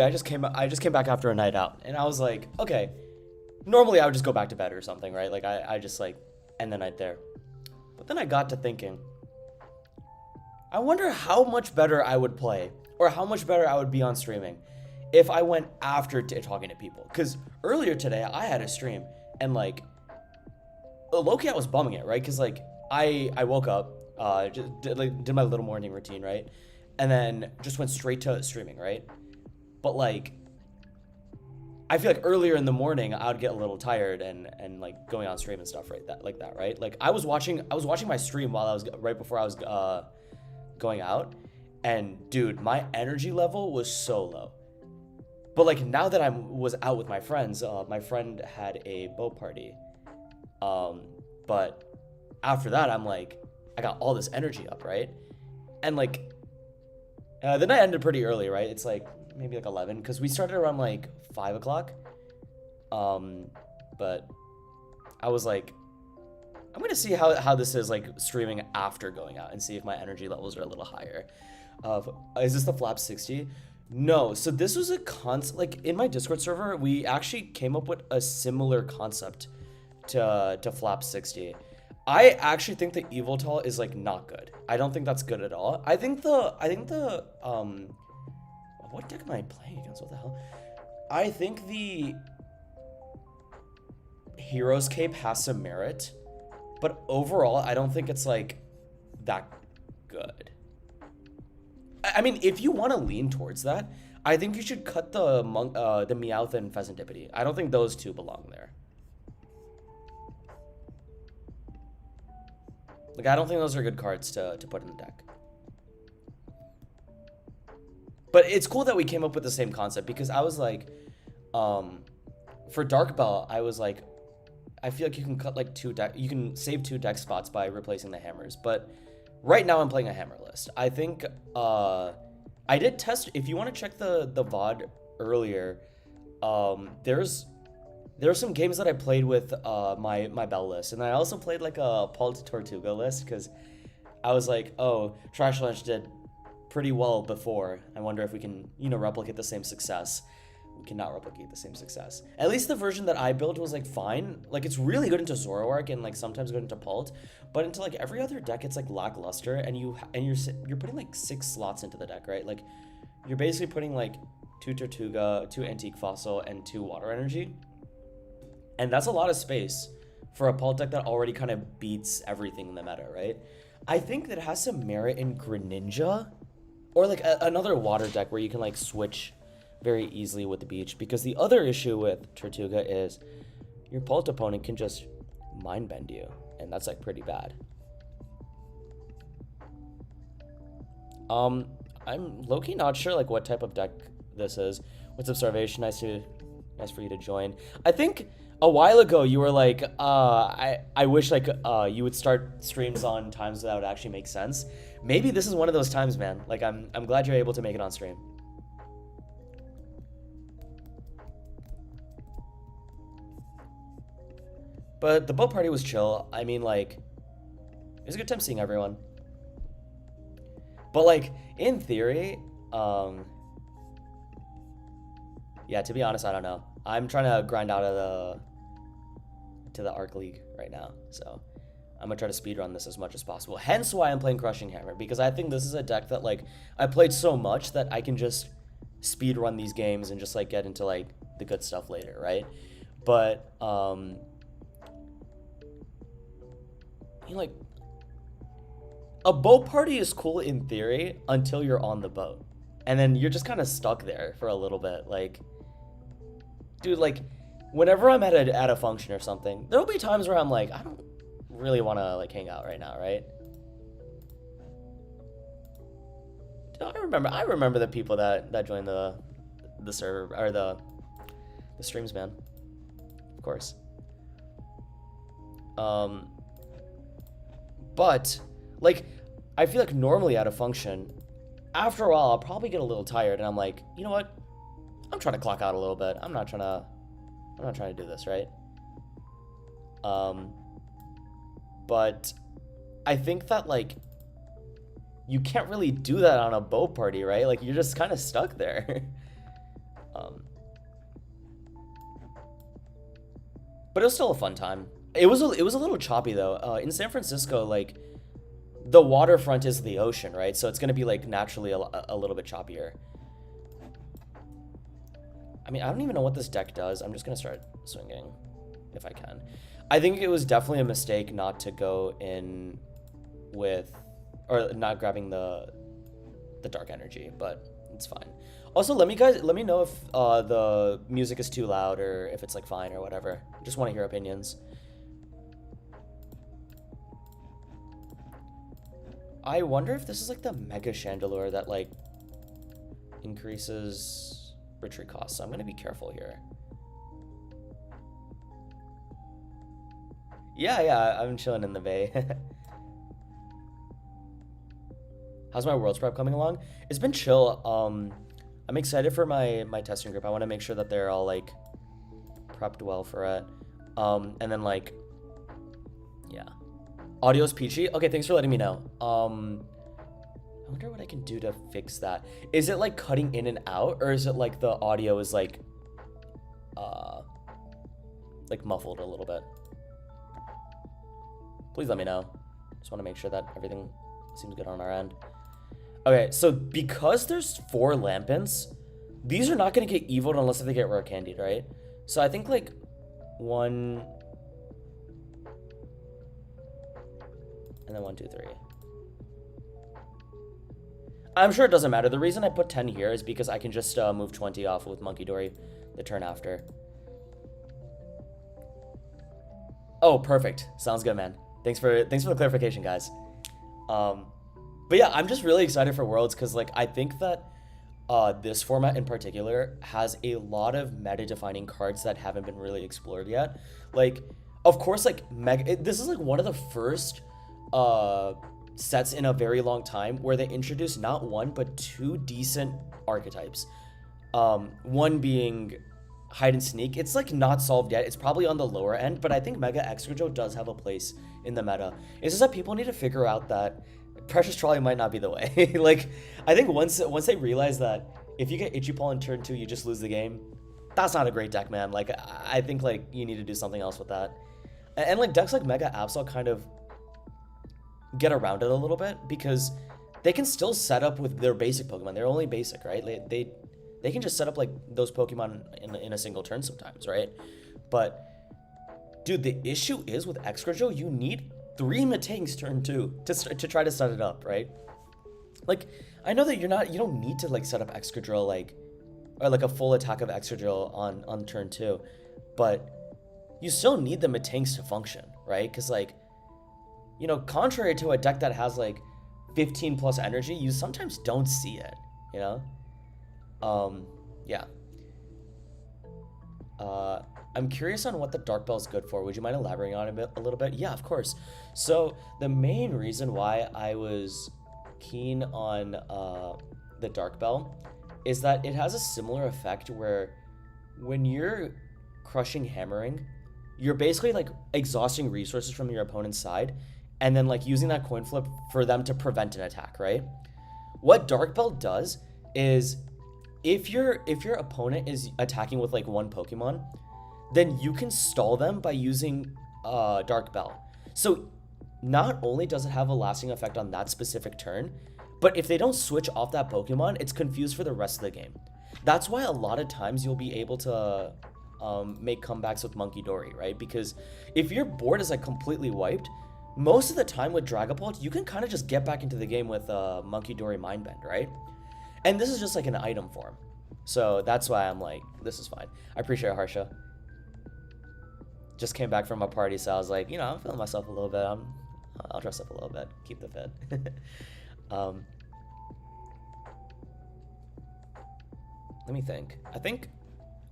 I just came back after a night out, and I was like, okay, normally I would just go back to bed or something, right? Like I just like end the night there. But then I got to thinking, I wonder how much better I would play or how much better I would be on streaming if I went after talking to people. Because earlier today I had a stream and like low-key I was bumming it, right? Because like I woke up, just did my little morning routine, right? And then just went straight to streaming, right? But like I feel like earlier in the morning I would get a little tired and like going on stream and stuff, right? That, right? Like I was watching my stream while I was right before I was going out, and dude, my energy level was so low. But like now that I was out with my friends, my friend had a boat party, but after that I'm like I got all this energy up, right? And like the night ended pretty early, right? It's like maybe like 11 because we started around like 5 o'clock. But I was like, I'm gonna see how this is like streaming after going out and see if my energy levels are a little higher. Is this the Flap 60? No. So this was a concept. Like in my Discord server, we actually came up with a similar concept to Flap 60. I actually think the Evil Tall is like not good. I don't think that's good at all. I think the what deck am I playing against? What the hell? I think the Hero's Cape has some merit, but overall, I don't think it's like that good. I mean, if you want to lean towards that, I think you should cut the Meowth and Pheasantipity. I don't think those two belong there. Like, I don't think those are good cards to put in the deck. But it's cool that we came up with the same concept because I was like, for Dark Bell, I was like, I feel like you can cut like you can save 2 deck spots by replacing the hammers. But right now I'm playing a hammer list. I think I did test. If you want to check the VOD earlier, there's some games that I played with my Bell list, and I also played like a Paul to Tortuga list because I was like, oh, Trash Lunch did pretty well before. I wonder if we can, replicate the same success. We cannot replicate the same success. At least the version that I built was like fine. Like it's really good into Zoroark and like sometimes good into Pult, but into like every other deck it's like lackluster. And you're putting like 6 slots into the deck, right? Like you're basically putting like 2 Tortuga, 2 Antique Fossil, and 2 Water Energy, and that's a lot of space for a Pult deck that already kind of beats everything in the meta, right? I think that it has some merit in Greninja, or like another water deck where you can like switch very easily with the beach, because the other issue with Tortuga is your Pult opponent can just mind bend you, and that's like pretty bad. I'm low-key not sure like what type of deck this is. What's up, Starvation? Nice for you to join. I think a while ago you were like, I wish like you would start streams on times that would actually make sense. Maybe this is one of those times, man. Like I'm glad you're able to make it on stream. But the boat party was chill. I mean, like, it was a good time seeing everyone. But like in theory, yeah, to be honest, I don't know. I'm trying to grind out of the Arc League right now, so I'm gonna try to speedrun this as much as possible. Hence why I'm playing Crushing Hammer, because I think this is a deck that like I played so much that I can just speedrun these games and just like get into like the good stuff later, right? But like a boat party is cool in theory until you're on the boat, and then you're just kind of stuck there for a little bit. Like, dude, like whenever I'm at a function or something, there'll be times where I'm like, I don't really want to like hang out right now, right? Dude, I remember the people that joined the server or the streams, man. Of course. But like I feel like normally at a function, after a while I'll probably get a little tired, and I'm like, you know what? I'm trying to clock out a little bit. I'm not trying to do this, right? But I think that like you can't really do that on a boat party, right? Like you're just kind of stuck there. But it was still a fun time. It was a little choppy though. In San Francisco, like the waterfront is the ocean, right? So it's gonna be like naturally a little bit choppier. I mean, I don't even know what this deck does. I'm just gonna start swinging if I can. I think it was definitely a mistake not to go in with, or not grabbing the dark energy, but it's fine. Also, let me know if the music is too loud or if it's like fine or whatever. Just want to hear opinions. I wonder if this is like the Mega Chandelure that like increases retreat costs. So I'm gonna be careful here. Yeah, I'm chilling in the bay. How's my Worlds prep coming along? It's been chill. I'm excited for my testing group. I want to make sure that they're all like prepped well for it. And then like, yeah, audio's peachy. Okay, thanks for letting me know. I wonder what I can do to fix that. Is it like cutting in and out, or is it like the audio is like muffled a little bit? Please let me know. Just want to make sure that everything seems good on our end. Okay, so because there's 4 Lampins, these are not going to get eviled unless they get rare candied, right? So I think like 1, and then 1, 2, 3. I'm sure it doesn't matter. The reason I put 10 here is because I can just move 20 off with Monkey Dory the turn after. Oh, perfect. Sounds good, man. Thanks for the clarification, guys. But yeah, I'm just really excited for Worlds because like I think that this format in particular has a lot of meta-defining cards that haven't been really explored yet. Like, of course, like this is like one of the first sets in a very long time where they introduced not 1 but 2 decent archetypes. One being hide and sneak. It's like not solved yet. It's probably on the lower end, but I think Mega Excadrill does have a place in the meta. It's just that people need to figure out that Precious Trolley might not be the way. Like, I think once they realize that if you get Itchy Paw in turn 2, you just lose the game, that's not a great deck, man. Like, I think like you need to do something else with that. And like decks like Mega Absol kind of get around it a little bit because they can still set up with their basic Pokemon. They're only basic, right? They can just set up like those Pokemon in a single turn sometimes, right? But dude, the issue is with Excadrill, you need 3 Metangs turn 2 to try to set it up, right? Like, I know that you don't need to like set up Excadrill like, or like a full attack of Excadrill on turn 2, but you still need the Metangs to function, right? Because like, you know, contrary to a deck that has like 15 plus energy, you sometimes don't see it, you know? Yeah. I'm curious on what the Dark Bell is good for. Would you mind elaborating on it a little bit? Yeah, of course. So the main reason why I was keen on the Dark Bell is that it has a similar effect where when you're crushing hammering, you're basically like exhausting resources from your opponent's side and then like using that coin flip for them to prevent an attack, right? What Dark Bell does is if your opponent is attacking with like 1 Pokemon, then you can stall them by using Dark Bell. So not only does it have a lasting effect on that specific turn, but if they don't switch off that Pokemon, it's confused for the rest of the game. That's why a lot of times you'll be able to make comebacks with Monkey Dory, right? Because if your board is like completely wiped, most of the time with Dragapult, you can kind of just get back into the game with Monkey Dory Mindbend, right? And this is just like an item form. So that's why I'm like, this is fine. I appreciate it, Harsha. Just came back from a party, so I was like, you know, I'm feeling myself a little bit. I'll dress up a little bit, keep the fit. Let me think. I think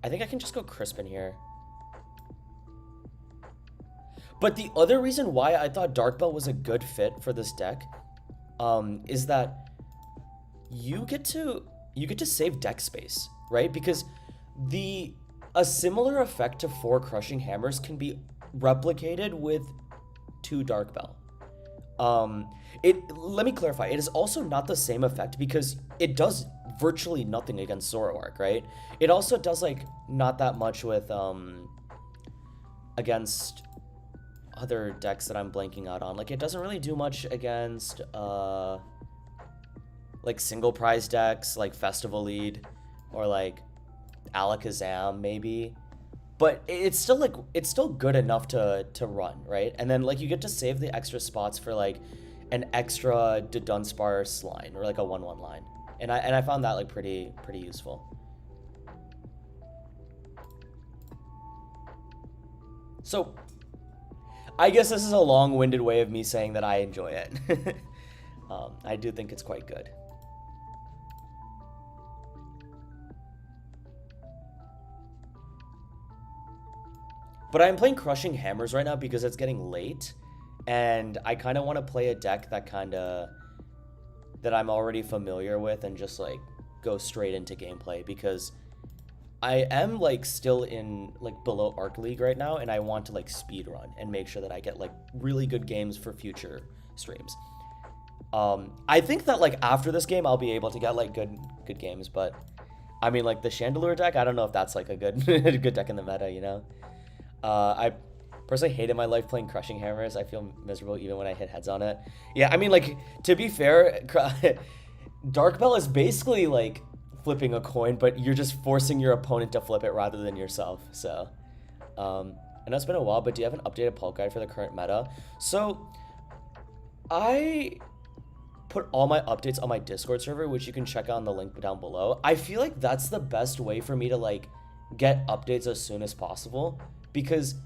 I can just go Crispin here. But the other reason why I thought Dark Bell was a good fit for this deck is that you get to save deck space, right? Because a similar effect to 4 Crushing Hammers can be replicated with 2 Dark Bell. Let me clarify, it is also not the same effect because it does virtually nothing against Zoroark, right? It also does like not that much with against other decks that I'm blanking out on. Like, it doesn't really do much against like single prize decks like Festival Lead or like Alakazam maybe. But it's still like it's still good enough to run, right? And then like you get to save the extra spots for like an extra Dunsparce line or like a 1/1 line. And I found that like pretty useful. So I guess this is a long-winded way of me saying that I enjoy it. I do think it's quite good. But I'm playing Crushing Hammers right now because it's getting late, and I kind of want to play a deck that I'm already familiar with and just like go straight into gameplay, because I am like still in like below Arc League right now, and I want to like speed run and make sure that I get like really good games for future streams. I think that like after this game I'll be able to get like good games, but I mean like the Chandelure deck, I don't know if that's like a good good deck in the meta, you know. I personally hated my life playing Crushing Hammers. I feel miserable even when I hit heads on it. Yeah, I mean, like, to be fair, Dark Bell is basically like flipping a coin, but you're just forcing your opponent to flip it rather than yourself. So, I know it's been a while, but do you have an updated pulp guide for the current meta? So, I put all my updates on my Discord server, which you can check out on the link down below. I feel like that's the best way for me to like get updates as soon as possible, because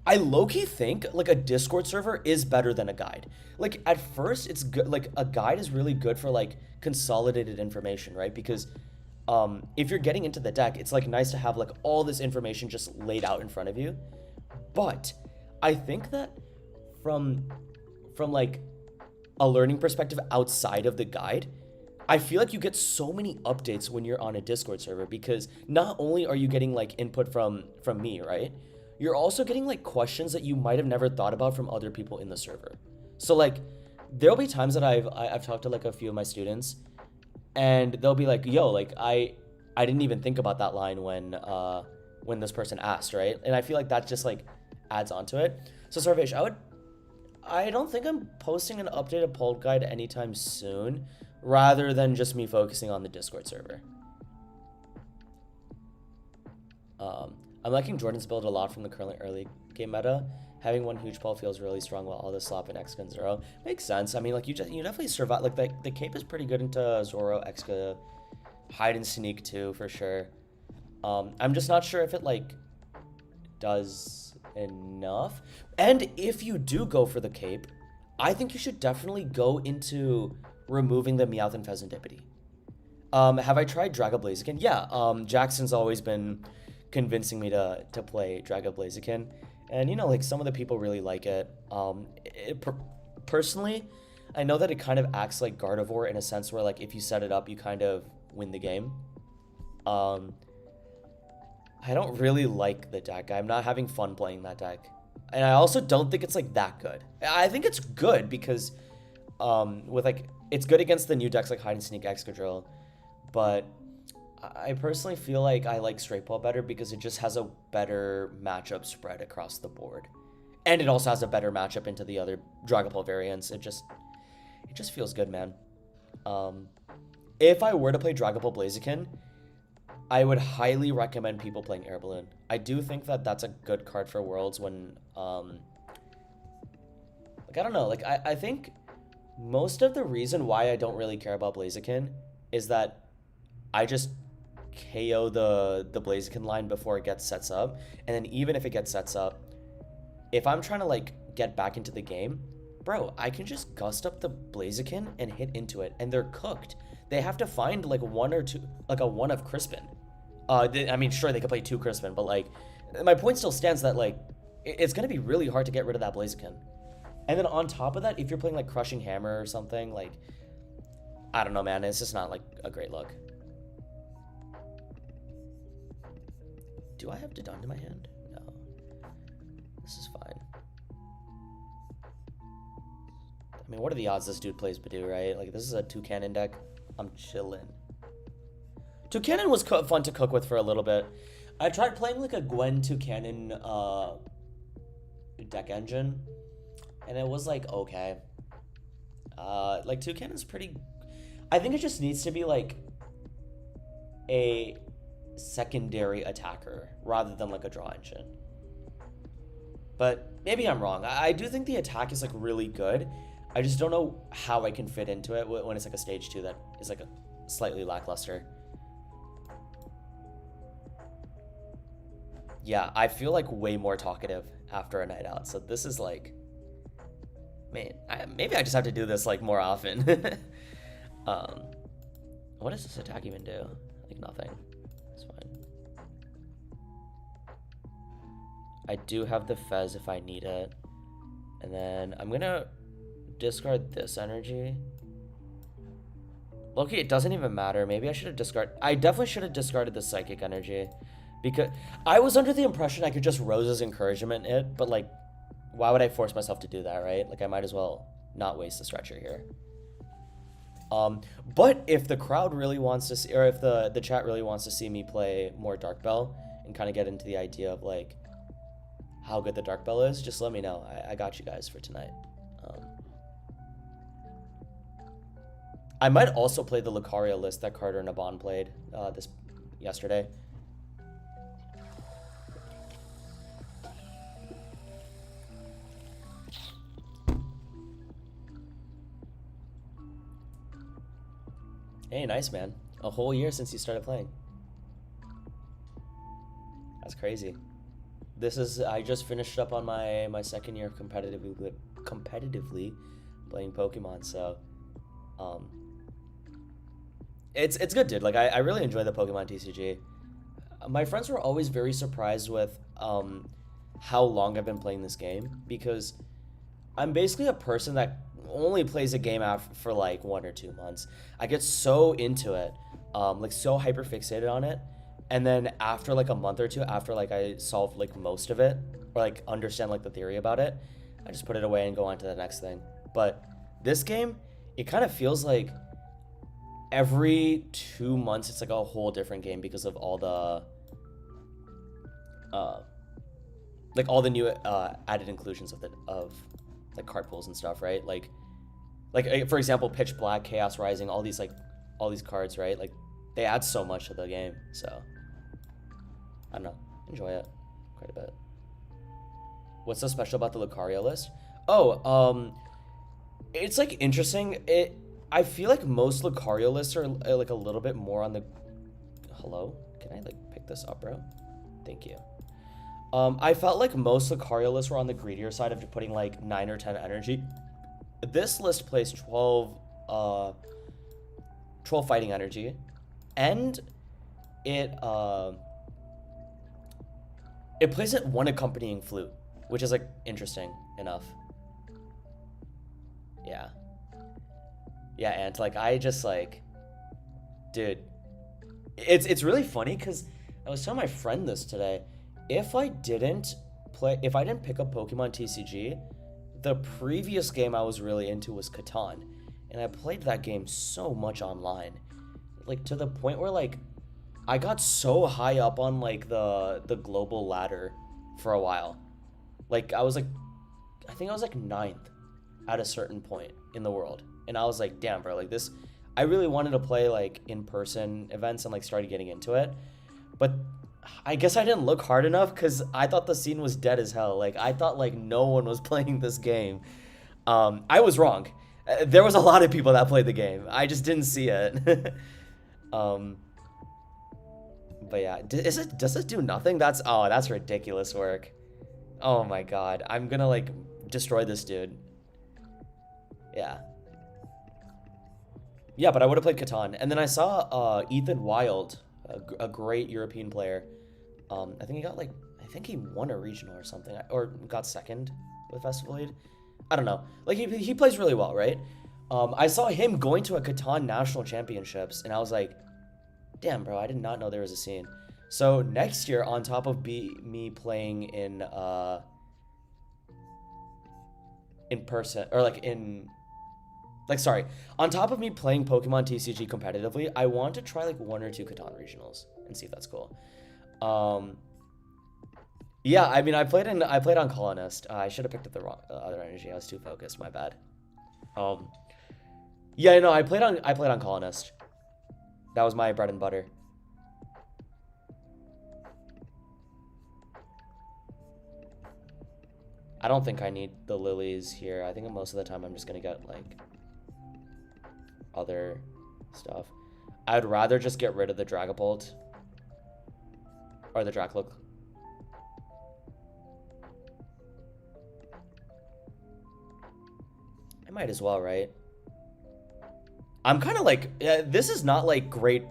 I low-key think like a Discord server is better than a guide. Like at first it's good, like a guide is really good for like consolidated information, right? Because if you're getting into the deck, it's like nice to have like all this information just laid out in front of you. But I think that from like a learning perspective outside of the guide, I feel like you get so many updates when you're on a Discord server, because not only are you getting like input from me, right? You're also getting like questions that you might have never thought about from other people in the server. So like there'll be times that I've talked to like a few of my students, and they'll be like, "Yo, like I didn't even think about that line when this person asked," right? And I feel like that just like adds on to it. So Sarvesh, I don't think I'm posting an updated poll guide anytime soon, rather than just me focusing on the Discord server. I'm liking Jordan's build a lot from the currently early game meta. Having one huge pull feels really strong while all the slop and Exca Zoro. Makes sense. I mean, like you definitely survive. Like the cape is pretty good into Zoro, Exca, hide and sneak too, for sure. I'm just not sure if it like does enough. And if you do go for the cape, I think you should definitely go into removing the Meowth and Pheasantipity. Have I tried Draga Blaziken? Yeah, Jackson's always been convincing me to play Draga Blaziken, and you know, like some of the people really like it. Personally, I know that it kind of acts like Gardevoir in a sense where like if you set it up, you kind of win the game. I don't really like the deck. I'm not having fun playing that deck, and I also don't think it's like that good. I think it's good because with like it's good against the new decks like Hide and Sneak, Excadrill, but I personally feel like I like Straight Ball better because it just has a better matchup spread across the board. And it also has a better matchup into the other Dragon Ball variants. It just feels good, man. If I were to play Dragon Ball Blaziken, I would highly recommend people playing Air Balloon. I do think that that's a good card for Worlds when, like, I don't know, like, I think most of the reason why I don't really care about Blaziken is that I just KO the Blaziken line before it gets sets up, and then even if it gets sets up, if I'm trying to like get back into the game, bro, I can just gust up the Blaziken and hit into it, and they're cooked. They have to find like one or two, like a one of Crispin. I mean, sure, they could play two Crispin, but like my point still stands that like it's gonna be really hard to get rid of that Blaziken. And then on top of that, if you're playing like Crushing Hammer or something, like I don't know, man, it's just not like a great look. Do I have Dodonda in my hand? No. This is fine. I mean, what are the odds this dude plays Badoo, right? Like, this is a two-cannon deck. I'm chillin'. Two-cannon was fun to cook with for a little bit. I tried playing like a Gwen to Cannon deck engine, and it was like okay. Like Toucannon's pretty. I think it just needs to be like a secondary attacker rather than like a draw engine. But maybe I'm wrong. I do think the attack is like really good. I just don't know how I can fit into it when it's like a stage 2 that is like a slightly lackluster. Yeah, I feel like way more talkative after a night out. So this is like, man, maybe I just have to do this like more often. What does this attack even do? Like nothing. It's fine. I do have the Fez if I need it. And then I'm gonna discard this energy. Loki, it doesn't even matter. Maybe I should have discarded. I definitely should have discarded the psychic energy, because I was under the impression I could just Rose's Encouragement it, but like, why would I force myself to do that, right? Like, I might as well not waste the stretcher here. But if the crowd really wants to see, or if the chat really wants to see me play more Dark Bell and kind of get into the idea of like how good the Dark Bell is, just let me know. I got you guys for tonight. I might also play the Lucario list that Carter and Abon played yesterday. Hey, nice, man. A whole year since you started playing. That's crazy. I just finished up on my second year of competitively playing Pokemon, so it's good, dude. Like, I really enjoy the Pokemon TCG. My friends were always very surprised with how long I've been playing this game, because I'm basically a person that only plays a game for like 1 or 2 months. I get so into it, like so hyper fixated on it, and then after like a month or two, after like I solve like most of it or like understand like the theory about it, I just put it away and go on to the next thing. But this game, it kind of feels like every 2 months it's like a whole different game because of all the like all the new added inclusions of like card pools and stuff, right? Like for example, Pitch Black, Chaos Rising, all these cards, right? Like, they add so much to the game, so I don't know, enjoy it quite a bit. What's so special about the Lucario list? Oh, it's like interesting. I feel like most Lucario lists are like a little bit more on the. Hello, can I like pick this up, bro? Thank you. I felt like most Lucario lists were on the greedier side of putting like 9 or 10 energy. This list plays 12 fighting energy, and it plays it 1 accompanying flute, which is like interesting enough. Yeah, and like I just like, dude, it's really funny because I was telling my friend this today. If I didn't pick up Pokemon TCG, the previous game I was really into was Catan, and I played that game so much online, like to the point where like I got so high up on like the global ladder for a while. Like I think I was like 9th at a certain point in the world, and I was like, damn, bro, like this, I really wanted to play like in-person events and like started getting into it, but I guess I didn't look hard enough because I thought the scene was dead as hell. Like, I thought like no one was playing this game. I was wrong. There was a lot of people that played the game. I just didn't see it. But yeah, does it do nothing? That's ridiculous work. Oh my god, I'm gonna like destroy this dude. Yeah, but I would have played Catan, and then I saw Ethan Wild, a great European player. I think he won a regional or something, or got second with Festival Lead. I don't know. Like, he plays really well, right? I saw him going to a Catan National Championships, and I was like, damn, bro, I did not know there was a scene. So next year, on top of me playing in person, or on top of me playing Pokemon TCG competitively, I want to try like 1 or 2 Catan regionals and see if that's cool. Um, yeah, I mean, I played on Colonist. I should have picked up the wrong other energy. I was too focused. My bad. Um, yeah, no, I played on Colonist. That was my bread and butter. I don't think I need the lilies here. I think most of the time I'm just gonna get like other stuff. I'd rather just get rid of the Dragapult or the Dracloak. I might as well, right? I'm kind of like, this is not like great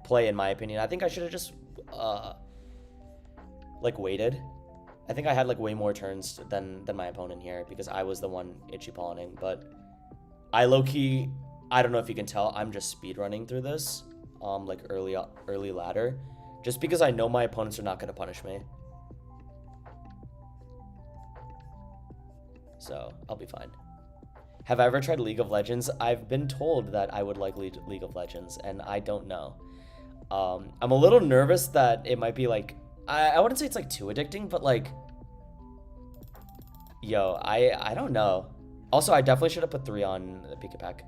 play in my opinion. I think I should have just like waited. I think I had like way more turns than my opponent here because I was the one itchy pawning. But I low-key, I don't know if you can tell, I'm just speed running through this, like early ladder, just because I know my opponents are not going to punish me. So I'll be fine. Have I ever tried League of Legends? I've been told that I would like League of Legends, and I don't know. I'm a little nervous that it might be like, I wouldn't say it's like too addicting, but like, yo, I don't know. Also, I definitely should have put 3 on the Pika Pack,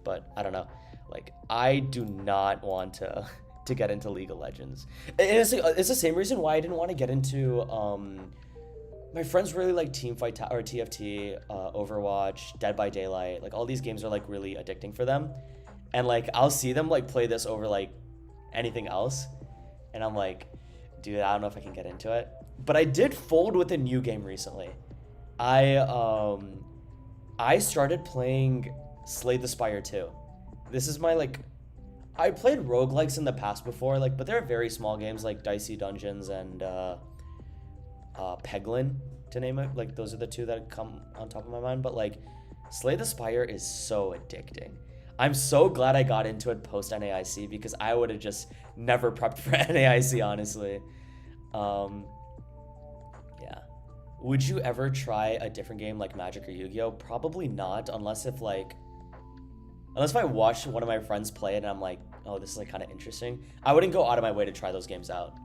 but I don't know. Like, I do not want to get into League of Legends. And it's the same reason why I didn't want to get into my friends really like Teamfight or TFT, Overwatch, Dead by Daylight. Like all these games are like really addicting for them, and like I'll see them like play this over like anything else, and I'm like, dude, I don't know if I can get into it. But I did fold with a new game recently. I started playing Slay the Spire 2. This is my like, I played roguelikes in the past before, like, but they're very small games like Dicey Dungeons and Peglin, to name it. Like those are the 2 that come on top of my mind. But like, Slay the Spire is so addicting. I'm so glad I got into it post NAIC because I would have just never prepped for NAIC, honestly. Yeah. Would you ever try a different game like Magic or Yu-Gi-Oh? Probably not, unless if I watched one of my friends play it and I'm like, oh, this is like kind of interesting. I wouldn't go out of my way to try those games out.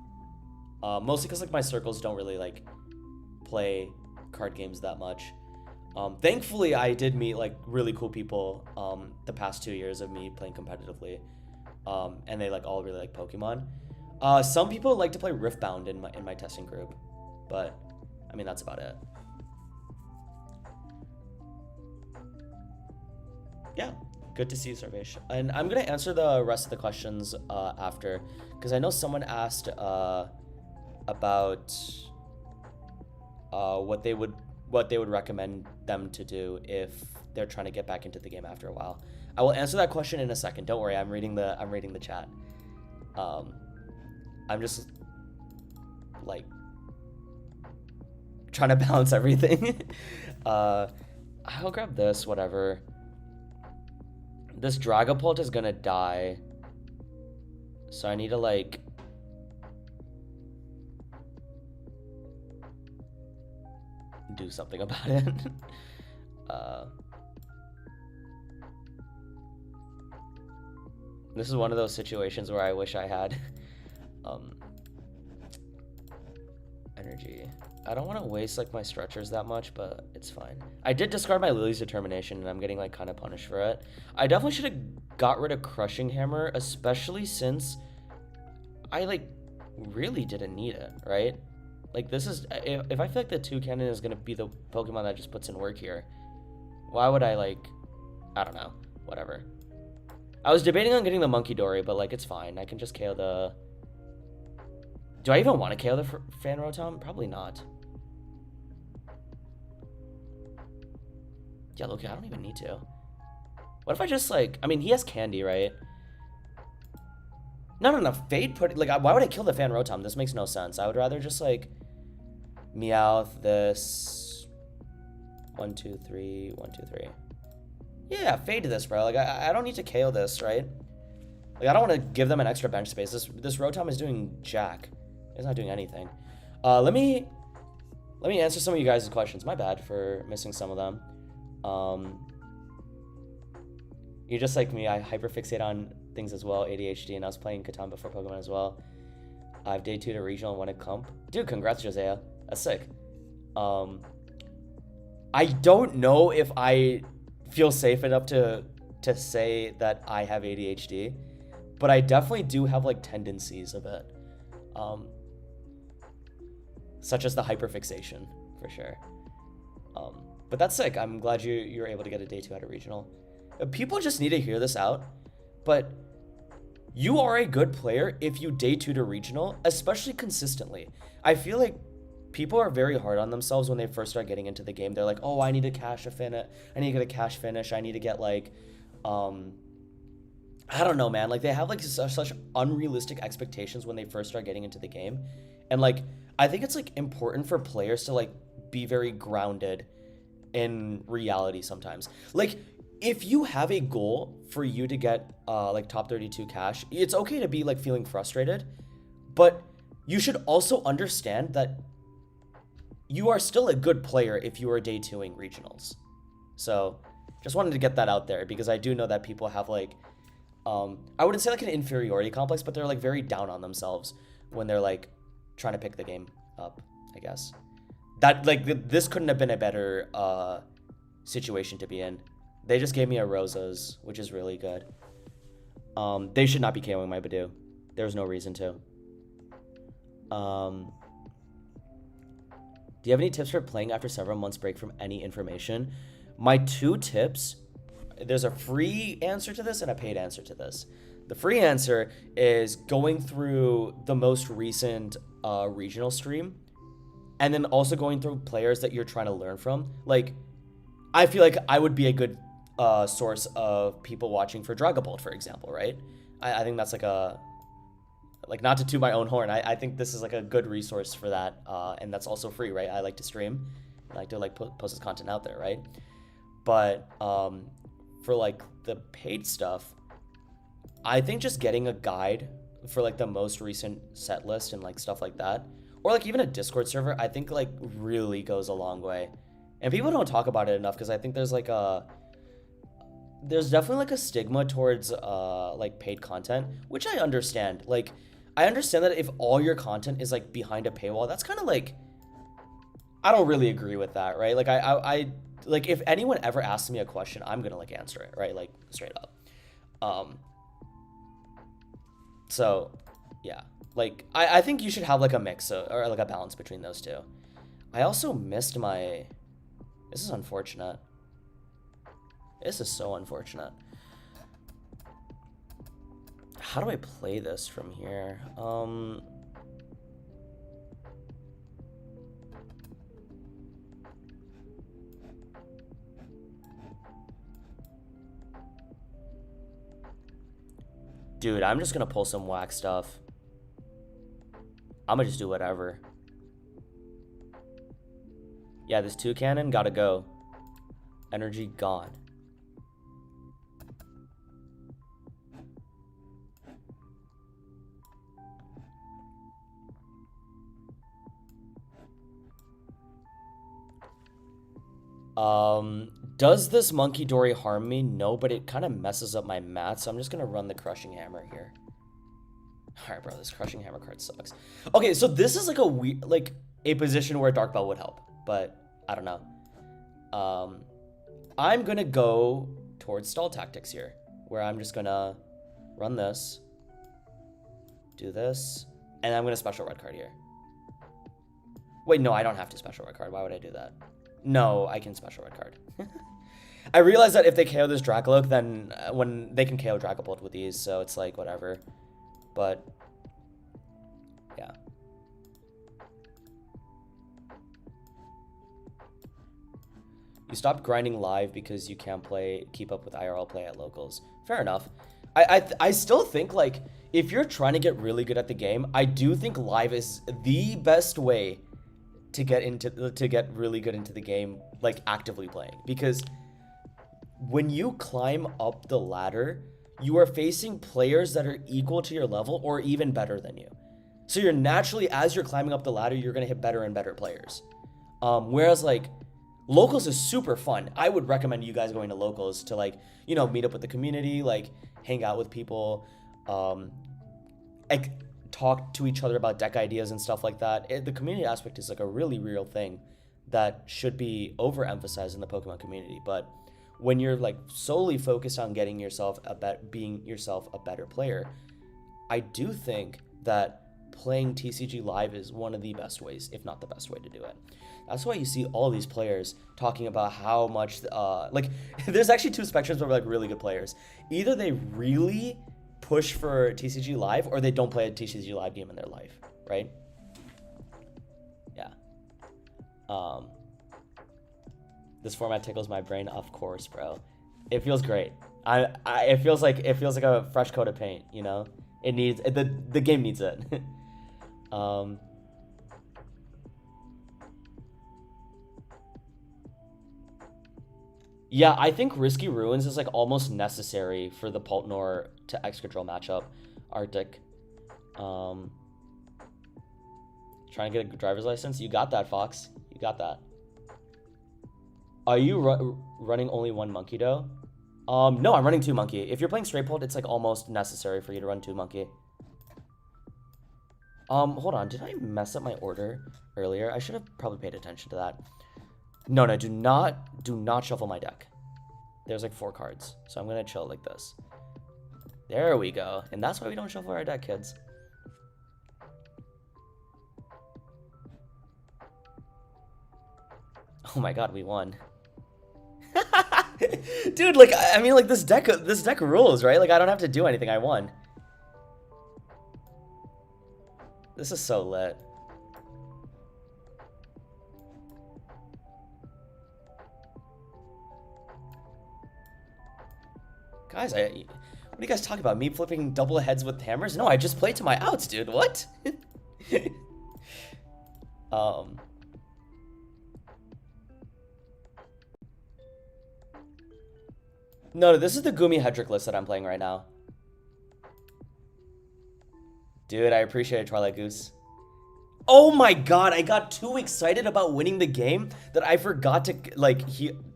Mostly because like my circles don't really like play card games that much. Thankfully, I did meet like really cool people the past 2 years of me playing competitively, and they like all really like Pokemon. Some people like to play Riftbound in my testing group, but I mean that's about it. Yeah, good to see you, Sarvesh. And I'm gonna answer the rest of the questions after, because I know someone asked about what they would recommend them to do if they're trying to get back into the game after a while. I will answer that question in a second. Don't worry, I'm reading the chat. I'm just like trying to balance everything. I'll grab this, whatever. This Dragapult is gonna die, so I need to like do something about it. This is one of those situations where I wish I had energy. I don't want to waste like my stretchers that much, but it's fine. I did discard my Lily's Determination and I'm getting like kind of punished for it. I definitely should have got rid of Crushing Hammer, especially since I like really didn't need it, right? Like this is, if I feel like the Toucannon is going to be the Pokemon that just puts in work here, why would I like, I don't know, whatever. I was debating on getting the Monkey Dory, but like it's fine. I can just KO the, do I even want to KO the Fan Rotom? Probably not. Yeah, look, I don't even need to. What if I just like, I mean, he has Candy, right? No, Fade put, like, why would I kill the Fan Rotom? This makes no sense. I would rather just like Meowth this 1, 2, 3, 1, 2, 3. Yeah, Fade this, bro. Like, I don't need to KO this, right? Like, I don't want to give them an extra bench space. This Rotom is doing jack. It's not doing anything. Let me answer some of you guys' questions. My bad for missing some of them. You're just like me. I hyperfixate on things as well, ADHD, and I was playing Catan before Pokemon as well. I've day 2 to regional and won a comp. Dude, congrats, Josiah. That's sick. I don't know if I feel safe enough to say that I have ADHD, but I definitely do have like tendencies of it. Such as the hyperfixation, for sure. But that's sick. I'm glad you're able to get a day 2 at a regional. People just need to hear this out, but you are a good player if you day 2 to regional, especially consistently. I feel like people are very hard on themselves when they first start getting into the game. They're like, oh, I need to cash a finish. I need to get a cash finish. I need to get like, I don't know, man. Like they have like such unrealistic expectations when they first start getting into the game. And like, I think it's like important for players to like be very grounded in reality sometimes. Like if you have a goal for you to get like top 32 cash, it's okay to be like feeling frustrated, but you should also understand that you are still a good player if you are day 2ing regionals. So just wanted to get that out there because I do know that people have like, I wouldn't say like an inferiority complex, but they're like very down on themselves when they're like trying to pick the game up, I guess. That like this couldn't have been a better situation to be in. They just gave me a Rosas, which is really good. They should not be KOing my Badoo. There's no reason to. Do you have any tips for playing after several months break from any information? My 2 tips, there's a free answer to this and a paid answer to this. The free answer is going through the most recent regional stream and then also going through players that you're trying to learn from. Like, I feel like I would be a good source of people watching for Dragabolt, for example, right? I think that's like a, like not to toot my own horn, I think this is like a good resource for that, and that's also free, right? I like to stream, I like to like post this content out there, right? But for like the paid stuff, I think just getting a guide for like the most recent set list and like stuff like that, or like even a Discord server, I think like really goes a long way. And people don't talk about it enough because I think there's like there's definitely like a stigma towards like paid content, which I understand. Like I understand that if all your content is like behind a paywall, that's kind of like, I don't really agree with that, right? Like I like if anyone ever asks me a question, I'm gonna like answer it, right? Like straight up. So yeah, like I think you should have like a mix or like a balance between those two. I also missed my, this is unfortunate. This is so unfortunate. How do I play this from here? Dude, I'm just gonna pull some whack stuff. I'm gonna just do whatever. Yeah, this 2 cannon gotta go. Energy gone. Does this Monkey Dory harm me? No, but it kind of messes up my math, so I'm just gonna run the Crushing Hammer here. Alright, bro, this Crushing Hammer card sucks. Okay, so this is like a weird, like a position where Dark Bell would help, but I don't know. I'm gonna go towards stall tactics here, where I'm just gonna run this, do this, and I'm gonna special red card here. Wait, no, I don't have to special red card. Why would I do that? No, I can special red card. I realize that if they KO this Dracoloak, then when they can KO Dragabolt with these, so it's like whatever. But yeah. You stopped grinding live because you can't keep up with IRL play at locals. Fair enough. I still think like if you're trying to get really good at the game, I do think live is the best way to get really good into the game, like actively playing, because when you climb up the ladder, you are facing players that are equal to your level or even better than you. So you're naturally, as you're climbing up the ladder, you're gonna hit better and better players. Whereas like locals is super fun. I would recommend you guys going to locals to like, you know, meet up with the community, like hang out with people, like talk to each other about deck ideas and stuff like that. The community aspect is like a really real thing that should be overemphasized in the Pokemon community. But when you're like solely focused on getting yourself being yourself a better player, I do think that playing TCG live is one of the best ways, if not the best way to do it. That's why you see all these players talking about how much, like, there's actually two spectrums of like really good players. Either they really push for TCG live, or they don't play a TCG live game in their life, right? Yeah. This format tickles my brain, of course, bro. It feels great. It feels like a fresh coat of paint, you know? It needs the game needs it. Yeah, I think Risky Ruins is like almost necessary for the Poltnor to Excadrill matchup. Arctic. Trying to get a driver's license? You got that, Fox. You got that. Are you running only one Monkey Dough? No, I'm running two Monkey. If you're playing straight Polt, it's like almost necessary for you to run two Monkey. Hold on. Did I mess up my order earlier? I should have probably paid attention to that. No, do not shuffle my deck. There's like 4 cards, so I'm gonna chill like this. There we go. And that's why we don't shuffle our deck, kids. Oh my god, we won. Dude, like, I mean, like, this deck rules, right? Like, I don't have to do anything. I won. This is so lit. Guys, what are you guys talking about? Me flipping double heads with hammers? No, I just played to my outs, dude. What? No, this is the Gumi Hedrick list that I'm playing right now. Dude, I appreciate it, Twilight Goose. Oh my god, I got too excited about winning the game that I forgot to, like,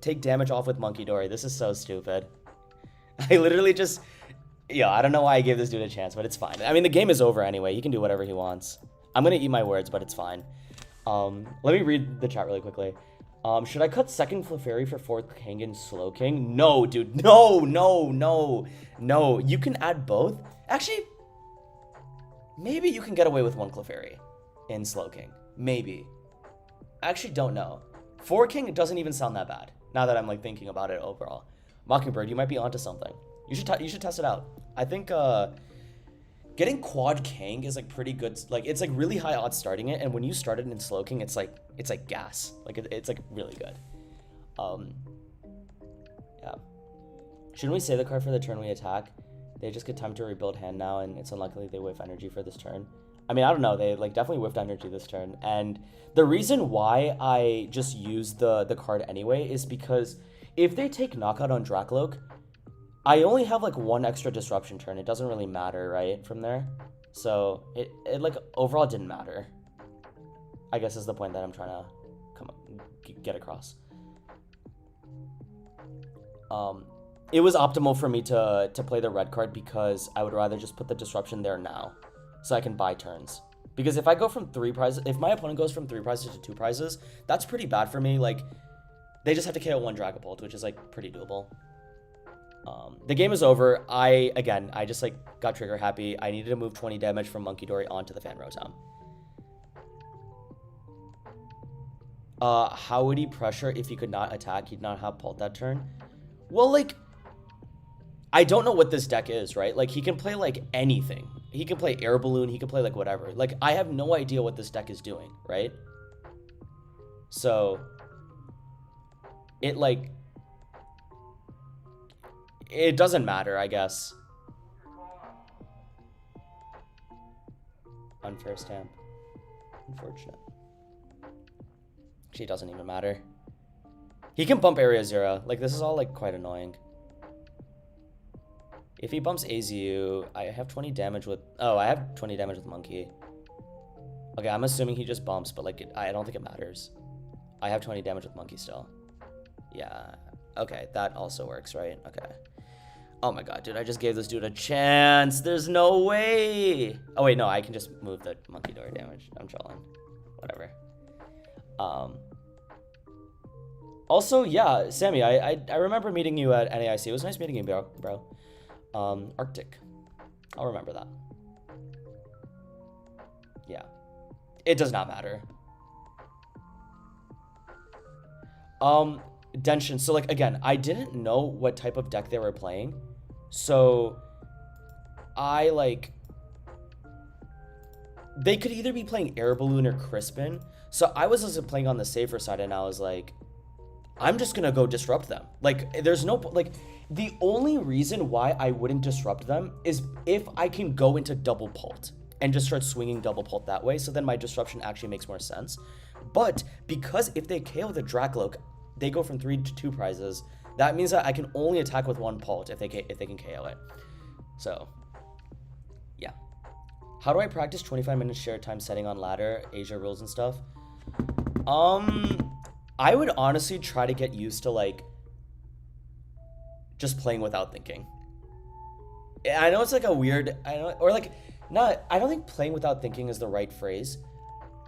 take damage off with Monkey Dory. This is so stupid. I literally just... Yeah, I don't know why I gave this dude a chance, but it's fine. I mean, the game is over anyway. He can do whatever he wants. I'm gonna eat my words, but it's fine. Let me read the chat really quickly. Should I cut second Clefairy for fourth Kangen Slowking? No, dude. No. You can add both. Actually, maybe you can get away with one Clefairy in Slowking. Maybe. I actually don't know. 4 King doesn't even sound that bad, now that I'm like thinking about it overall. Mockingbird, you might be onto something. You should test it out. I think getting quad Kang is like pretty good. Like, it's like really high odds starting it, and when you start it in Slowking, it's like gas. Like, it's like really good. Yeah. Shouldn't we say the card for the turn we attack? They just get time to rebuild hand now, and it's unlikely they whiff energy for this turn. I mean, I don't know. They like definitely whiffed energy this turn, and the reason why I just use the card anyway is because if they take knockout on Dracloak, I only have like 1 extra disruption turn. It doesn't really matter, right, from there. So it like overall didn't matter, I guess, is the point that I'm trying to get across. It was optimal for me to play the red card because I would rather just put the disruption there now so I can buy turns. Because if I go from 3 prizes, if my opponent goes from 3 prizes to 2 prizes, that's pretty bad for me. Like, they just have to KO 1 Dragapult, which is like pretty doable. The game is over. I just like got trigger happy. I needed to move 20 damage from Monkey Dory onto the Fan Rotom. How would he pressure if he could not attack? He'd not have Pult that turn. Well, like, I don't know what this deck is, right? Like, he can play like anything. He can play Air Balloon. He can play like whatever. Like, I have no idea what this deck is doing, right? So it like, it doesn't matter, I guess. Unfair stamp. Unfortunate. Actually, it doesn't even matter. He can bump Area 0. Like, this is all like quite annoying. If he bumps AZU, I have 20 damage with... Oh, I have 20 damage with Monkey. Okay, I'm assuming he just bumps, but like, I don't think it matters. I have 20 damage with Monkey still. Yeah. Okay, that also works, right? Okay. Oh my god, dude, I just gave this dude a chance. There's no way. Oh wait, no, I can just move the monkey door damage. I'm trolling. Whatever. Also, yeah, Sammy, I remember meeting you at NAIC. It was nice meeting you, bro. Arctic. I'll remember that. Yeah. It does not matter. Denshin, so like again, I didn't know what type of deck they were playing. So I like they could either be playing Air Balloon or Crispin. So I was just playing on the safer side, and I was like, I'm just gonna go disrupt them. Like there's no like the only reason why I wouldn't disrupt them is if I can go into double pult and just start swinging double pult that way. So then my disruption actually makes more sense. But because if they KO the Dracloak, they go from 3 to 2 prizes. That means that I can only attack with 1 pult if they can KO it. So, yeah. How do I practice 25 minutes shared time setting on ladder, Asia rules and stuff? I would honestly try to get used to like just playing without thinking. I know it's like a weird, I don't think playing without thinking is the right phrase.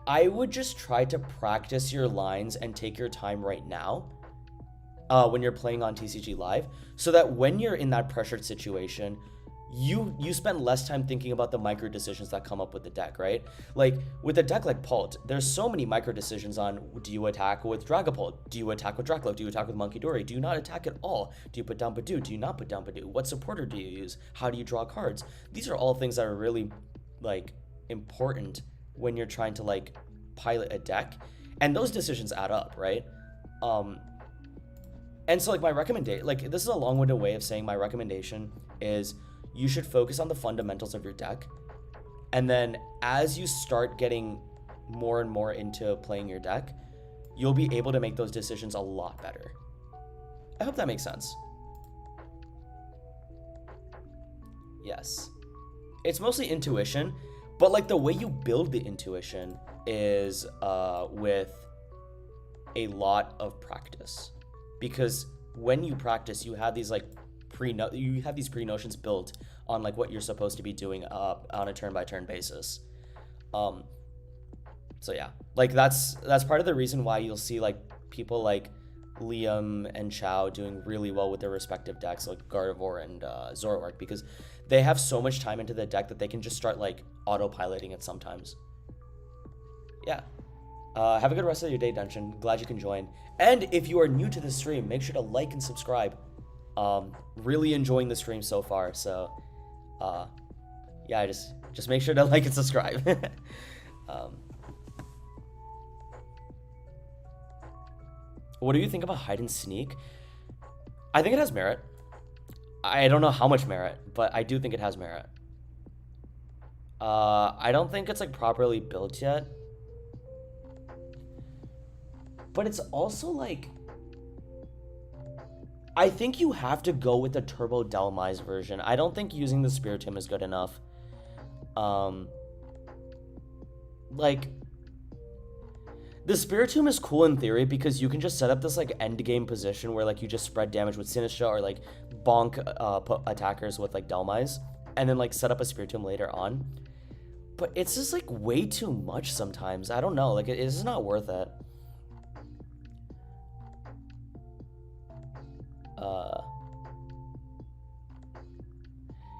I would just try to practice your lines and take your time right now when you're playing on TCG Live, so that when you're in that pressured situation, you spend less time thinking about the micro decisions that come up with the deck, right? Like with a deck like Pult, there's so many micro decisions on, do you attack with Dragapult? Do you attack with Dracloak? Do you attack with Monkey Dory? Do you not attack at all? Do you put down Badoo? Do you not put down Badoo? What supporter do you use? How do you draw cards? These are all things that are really like important when you're trying to like pilot a deck, and those decisions add up, right? And so like my recommendation, like this is a long-winded way of saying my recommendation is you should focus on the fundamentals of your deck, and then as you start getting more and more into playing your deck, you'll be able to make those decisions a lot better. I hope that makes sense. Yes. It's mostly intuition, but like the way you build the intuition is with a lot of practice, because when you practice, you have these like pre-notions built on like what you're supposed to be doing on a turn-by-turn basis. So yeah, like that's part of the reason why you'll see like people like Liam and Chow doing really well with their respective decks, like Gardevoir and Zoroark, because they have so much time into the deck that they can just start like autopiloting it sometimes. Yeah. Have a good rest of your day, Dungeon. Glad you can join. And if you are new to the stream, make sure to like and subscribe. Really enjoying the stream so far. So, yeah, just make sure to like and subscribe. What do you think about hide and sneak? I think it has merit. I don't know how much merit, but I do think it has merit. I don't think it's like properly built yet. But it's also like, I think you have to go with the Turbo Delmise version. I don't think using the Spiritomb is good enough. Like, the Spiritomb is cool in theory because you can just set up this like end game position where like you just spread damage with Sinistra or like bonk attackers with like Delmise, and then like set up a Spiritomb later on. But it's just like way too much sometimes. I don't know, like it's just not worth it.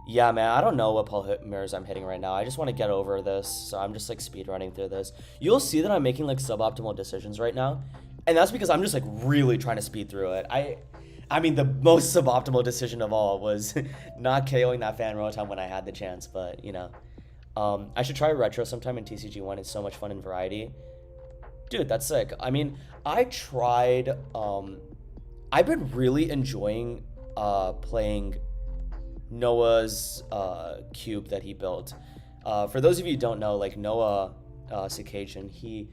Yeah, man, I don't know what mirrors I'm hitting right now. I just want to get over this, so I'm just like speed running through this. You'll see that I'm making like suboptimal decisions right now, and that's because I'm just like really trying to speed through it. I mean, the most suboptimal decision of all was not KOing that Fan Rotom when I had the chance, but you know, I should try retro sometime in TCG1. It's so much fun and variety. Dude, that's sick. I mean, I tried, I've been really enjoying playing Noah's cube that he built. For those of you who don't know, like Noah Cicadian, he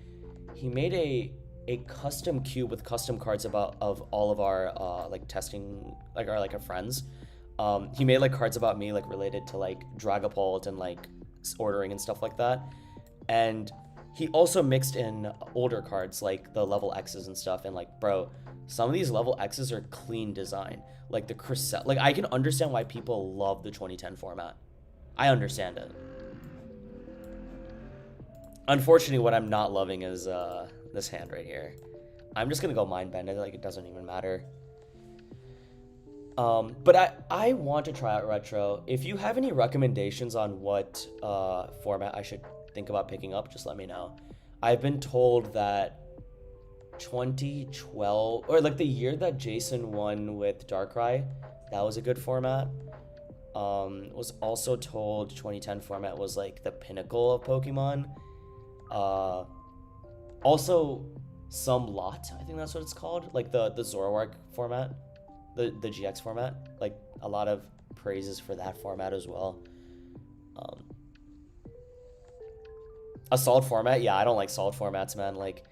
made a custom cube with custom cards of all of our like testing, like our friends. He made like cards about me, like related to like Dragapult and like ordering and stuff like that. And he also mixed in older cards like the level X's and stuff, and like, bro, some of these level X's are clean design. Like the Crisell. Like, I can understand why people love the 2010 format. I understand it. Unfortunately, what I'm not loving is this hand right here. I'm just gonna go Mind Bend. Like, it doesn't even matter. But I want to try out Retro. If you have any recommendations on what format I should think about picking up, just let me know. I've been told that 2012, or like the year that Jason won with Darkrai, that was a good format. Was also told 2010 format was like the pinnacle of Pokemon. Also some lot, I think that's what it's called, like the Zoroark format, the GX format, like a lot of praises for that format as well. Assault format, yeah, I don't like solid formats, man. Like,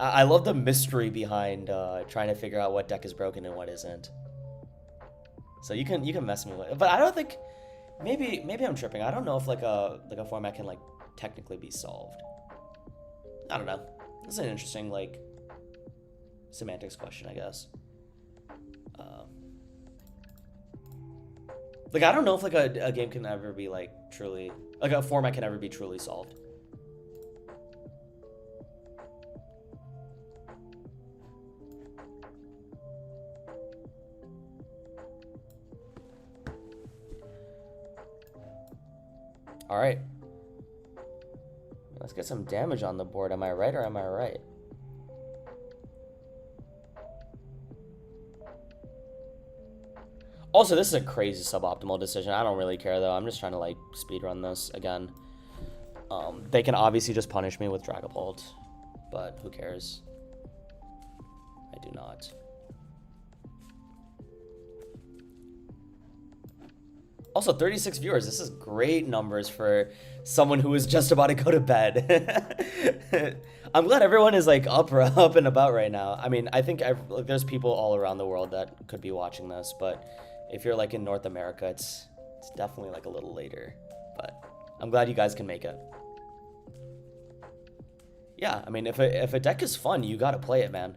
I love the mystery behind trying to figure out what deck is broken and what isn't. So you can mess me with it, but I don't think, maybe I'm tripping. I don't know if like a format can like technically be solved. I don't know. This is an interesting like semantics question, I guess. Like, I don't know if like a game can ever be like truly, like a format can ever be truly solved. All right. Let's get some damage on the board. Am I right or am I right? Also, this is a crazy suboptimal decision. I don't really care, though. I'm just trying to, like, speedrun this again. They can obviously just punish me with Dragapult, but who cares? I do not. Also, 36 viewers. This is great numbers for someone who is just about to go to bed. I'm glad everyone is, like, up and about right now. I mean, I think like, there's people all around the world that could be watching this, but if you're, like, in North America, it's definitely, like, a little later. But I'm glad you guys can make it. Yeah, I mean, if a deck is fun, you gotta play it, man.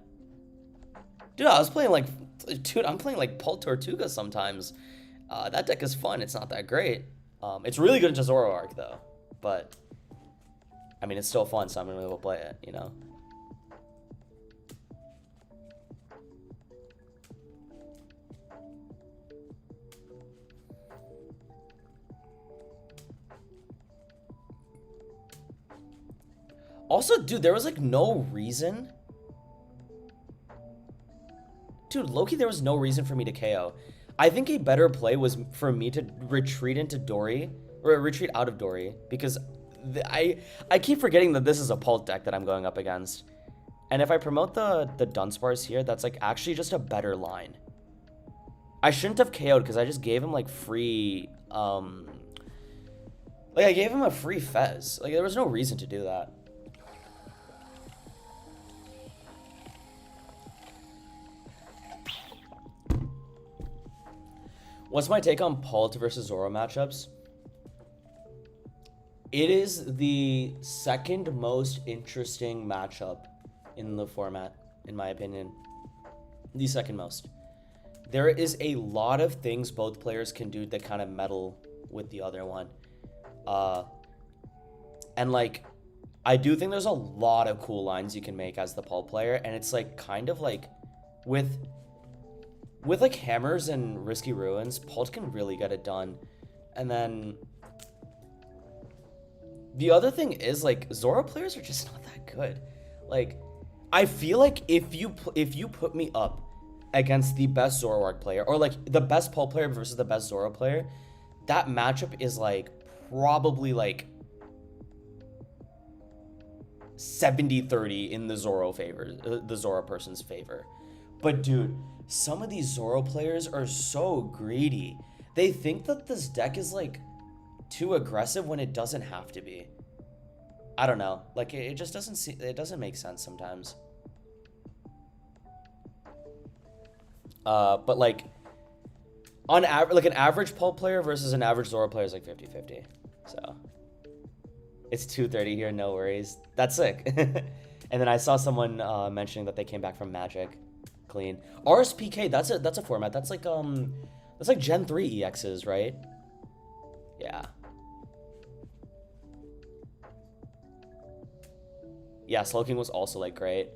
Dude, I'm playing, like, Pult Tortuga sometimes. That deck is fun. It's not that great. It's really good into Zoroark, though. But, I mean, it's still fun, so I'm going to go play it, you know? Also, dude, there was, like, no reason. Dude, low-key, there was no reason for me to KO. I think a better play was for me to retreat into Dory, or retreat out of Dory, because I keep forgetting that this is a Pult deck that I'm going up against. And if I promote the Dunsparce here, that's like actually just a better line. I shouldn't have KO'd because I just gave him like free, like I gave him a free Fez. Like there was no reason to do that. What's my take on Pult versus Zoro matchups? It is the second most interesting matchup in the format, in my opinion. The second most. There is a lot of things both players can do that kind of meddle with the other one. And like, I do think there's a lot of cool lines you can make as the Pult player, and it's like kind of like with like hammers and risky ruins, Pult can really get it done. And then the other thing is like Zoro players are just not that good. Like I feel like if you put me up against the best Zoroark player, or like the best Pult player versus the best Zoro player, that matchup is like probably like 70-30 in the Zoro favor, the Zoro person's favor. But dude, some of these Zoro players are so greedy. They think that this deck is like too aggressive when it doesn't have to be. I don't know. Like it just doesn't make sense sometimes. But like on average, like an average Pult player versus an average Zoro player is like 50-50. So it's 2:30 here, no worries. That's sick. And then I saw someone mentioning that they came back from Magic clean. RSPK, that's a format. That's like Gen 3 EXs, right? Yeah. Yeah, Slowking was also like great.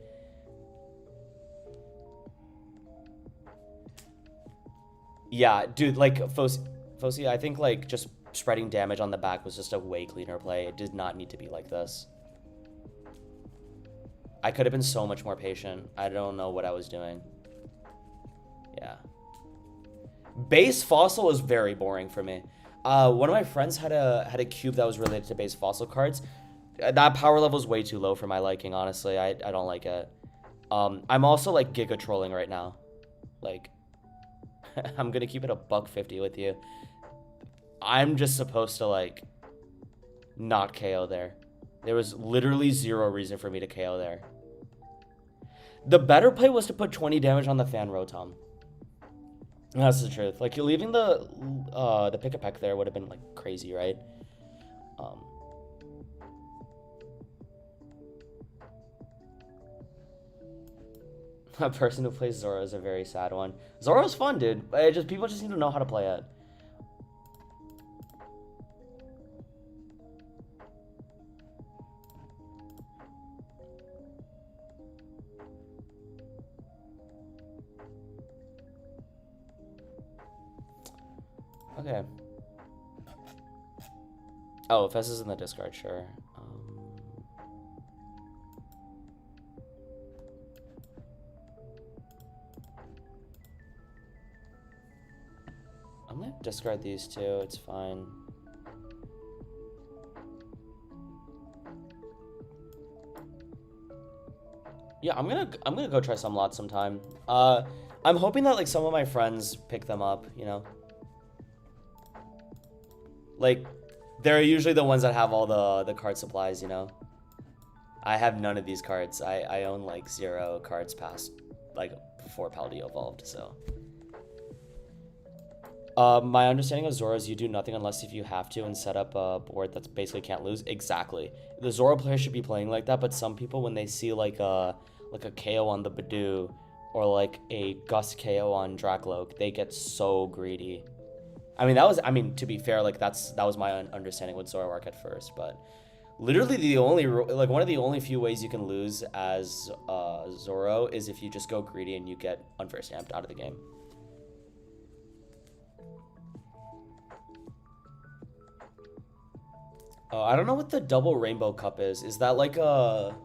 Yeah, dude, like Fosi, I think like just spreading damage on the back was just a way cleaner play. It did not need to be like this. I could have been so much more patient. I don't know what I was doing. Yeah. Base Fossil was very boring for me. One of my friends had a cube that was related to base Fossil cards. That power level is way too low for my liking, honestly. I don't like it. I'm also like giga trolling right now. Like, I'm gonna keep it a $150 with you. I'm just supposed to like not KO there. There was literally zero reason for me to KO there. The better play was to put 20 damage on the fan Rotom. That's the truth. Like, you're leaving the pick-a-peck there would have been like crazy, right? A person who plays Zoro is a very sad one. Zoro's fun, dude. People just need to know how to play it. Okay. Oh, Fez is in the discard, sure. I'm gonna discard these two. It's fine. Yeah, I'm gonna go try some lots sometime. I'm hoping that like some of my friends pick them up, you know. Like, they're usually the ones that have all the card supplies, you know. I have none of these cards. I own like 0 cards past like before Paldea evolved, so. My understanding of Zoro is you do nothing unless if you have to and set up a board that's basically can't lose. Exactly. The Zoro player should be playing like that, but some people when they see like a KO on the Badoo or like a Gust KO on Drakloak, they get so greedy. I mean, to be fair, like that was my understanding with Zoroark at first, but literally one of the only few ways you can lose as Zoro is if you just go greedy and you get unfair stamped out of the game. I don't know what the double rainbow cup is. Is that like a...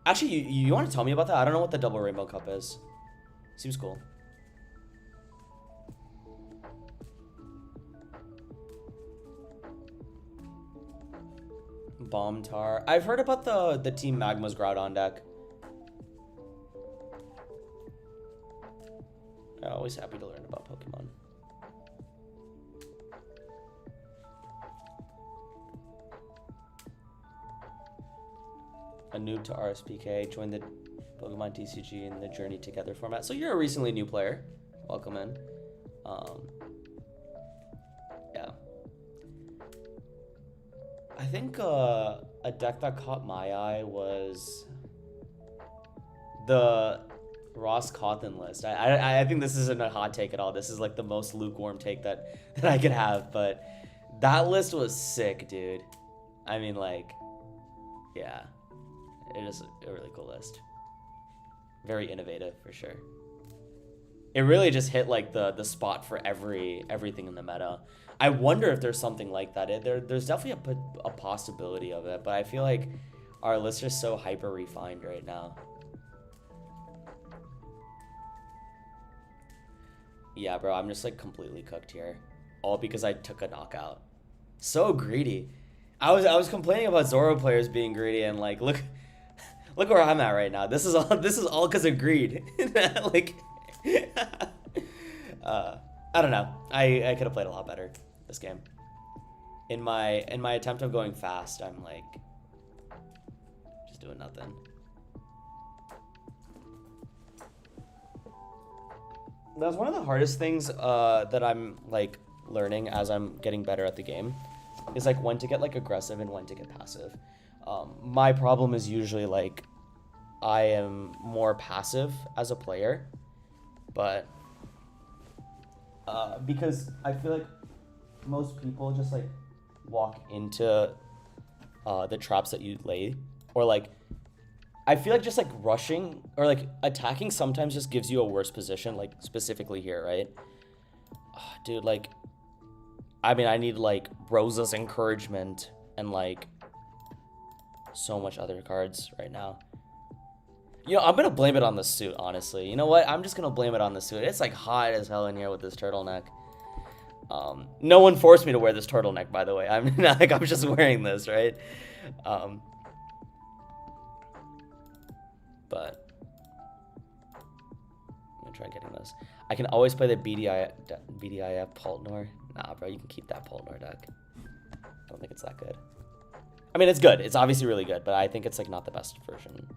Actually, you want to tell me about that? I don't know what the double rainbow cup is. Seems cool. Bomb Tar. I've heard about the Team Magma's Groudon deck. I'm always happy to learn about Pokemon. A noob to RSPK. Join the Pokemon TCG and the Journey Together format. So you're a recently new player. Welcome in. Yeah. I think a deck that caught my eye was the Ross Cawthon list. I think this isn't a hot take at all. This is like the most lukewarm take that I could have, but that list was sick, dude. I mean, like, yeah, it is a really cool list. Very innovative for sure. It really just hit like the spot for everything in the meta. I wonder if there's something like that. There's definitely a possibility of it, but I feel like our lists are so hyper refined right now. Yeah, bro, I'm just like completely cooked here, all because I took a knockout. So greedy. I was complaining about Zoro players being greedy, and like look where I'm at right now. This is all because of greed. Like, I don't know. I could have played a lot better this game. In my attempt of going fast, I'm like just doing nothing. That's one of the hardest things that I'm like learning as I'm getting better at the game, is like when to get like aggressive and when to get passive. My problem is usually like I am more passive as a player, but because I feel like most people just like walk into the traps that you lay, or like I feel like just like rushing or like attacking sometimes just gives you a worse position, like specifically here, right? Dude, like, I mean, I need like Rosa's encouragement and like so much other cards right now. You know, I'm gonna blame it on the suit, honestly. You know what? I'm just gonna blame it on the suit. It's like hot as hell in here with this turtleneck. No one forced me to wear this turtleneck, by the way. I'm not like I'm just wearing this, right? But I'm gonna try getting this. I can always play the BDIF Poltnor. Nah, bro, you can keep that Poltnor deck. I don't think it's that good. I mean, it's good. It's obviously really good, but I think it's like not the best version.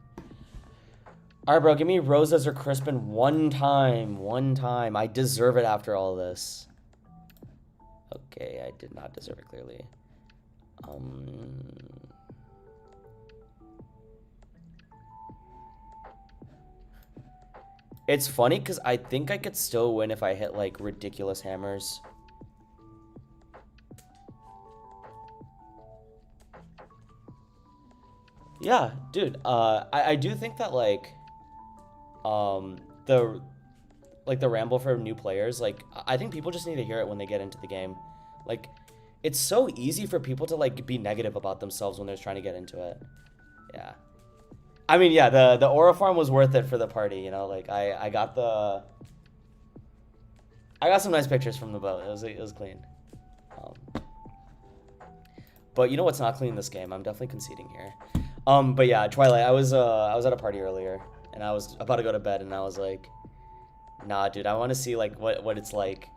All right, bro, give me Rosas or Crispin one time. One time. I deserve it after all this. Okay, I did not deserve it, clearly. It's funny because I think I could still win if I hit like ridiculous hammers. Yeah, dude. I do think that like the ramble for new players, like I think people just need to hear it when they get into the game. Like it's so easy for people to like be negative about themselves when they're trying to get into it. Yeah. I mean, yeah, the aura farm was worth it for the party, you know, like I got some nice pictures from the boat. It was clean. But you know what's not clean in this game? I'm definitely conceding here. But yeah, Twilight, I was at a party earlier and I was about to go to bed and I was like, nah, dude, I want to see like what it's like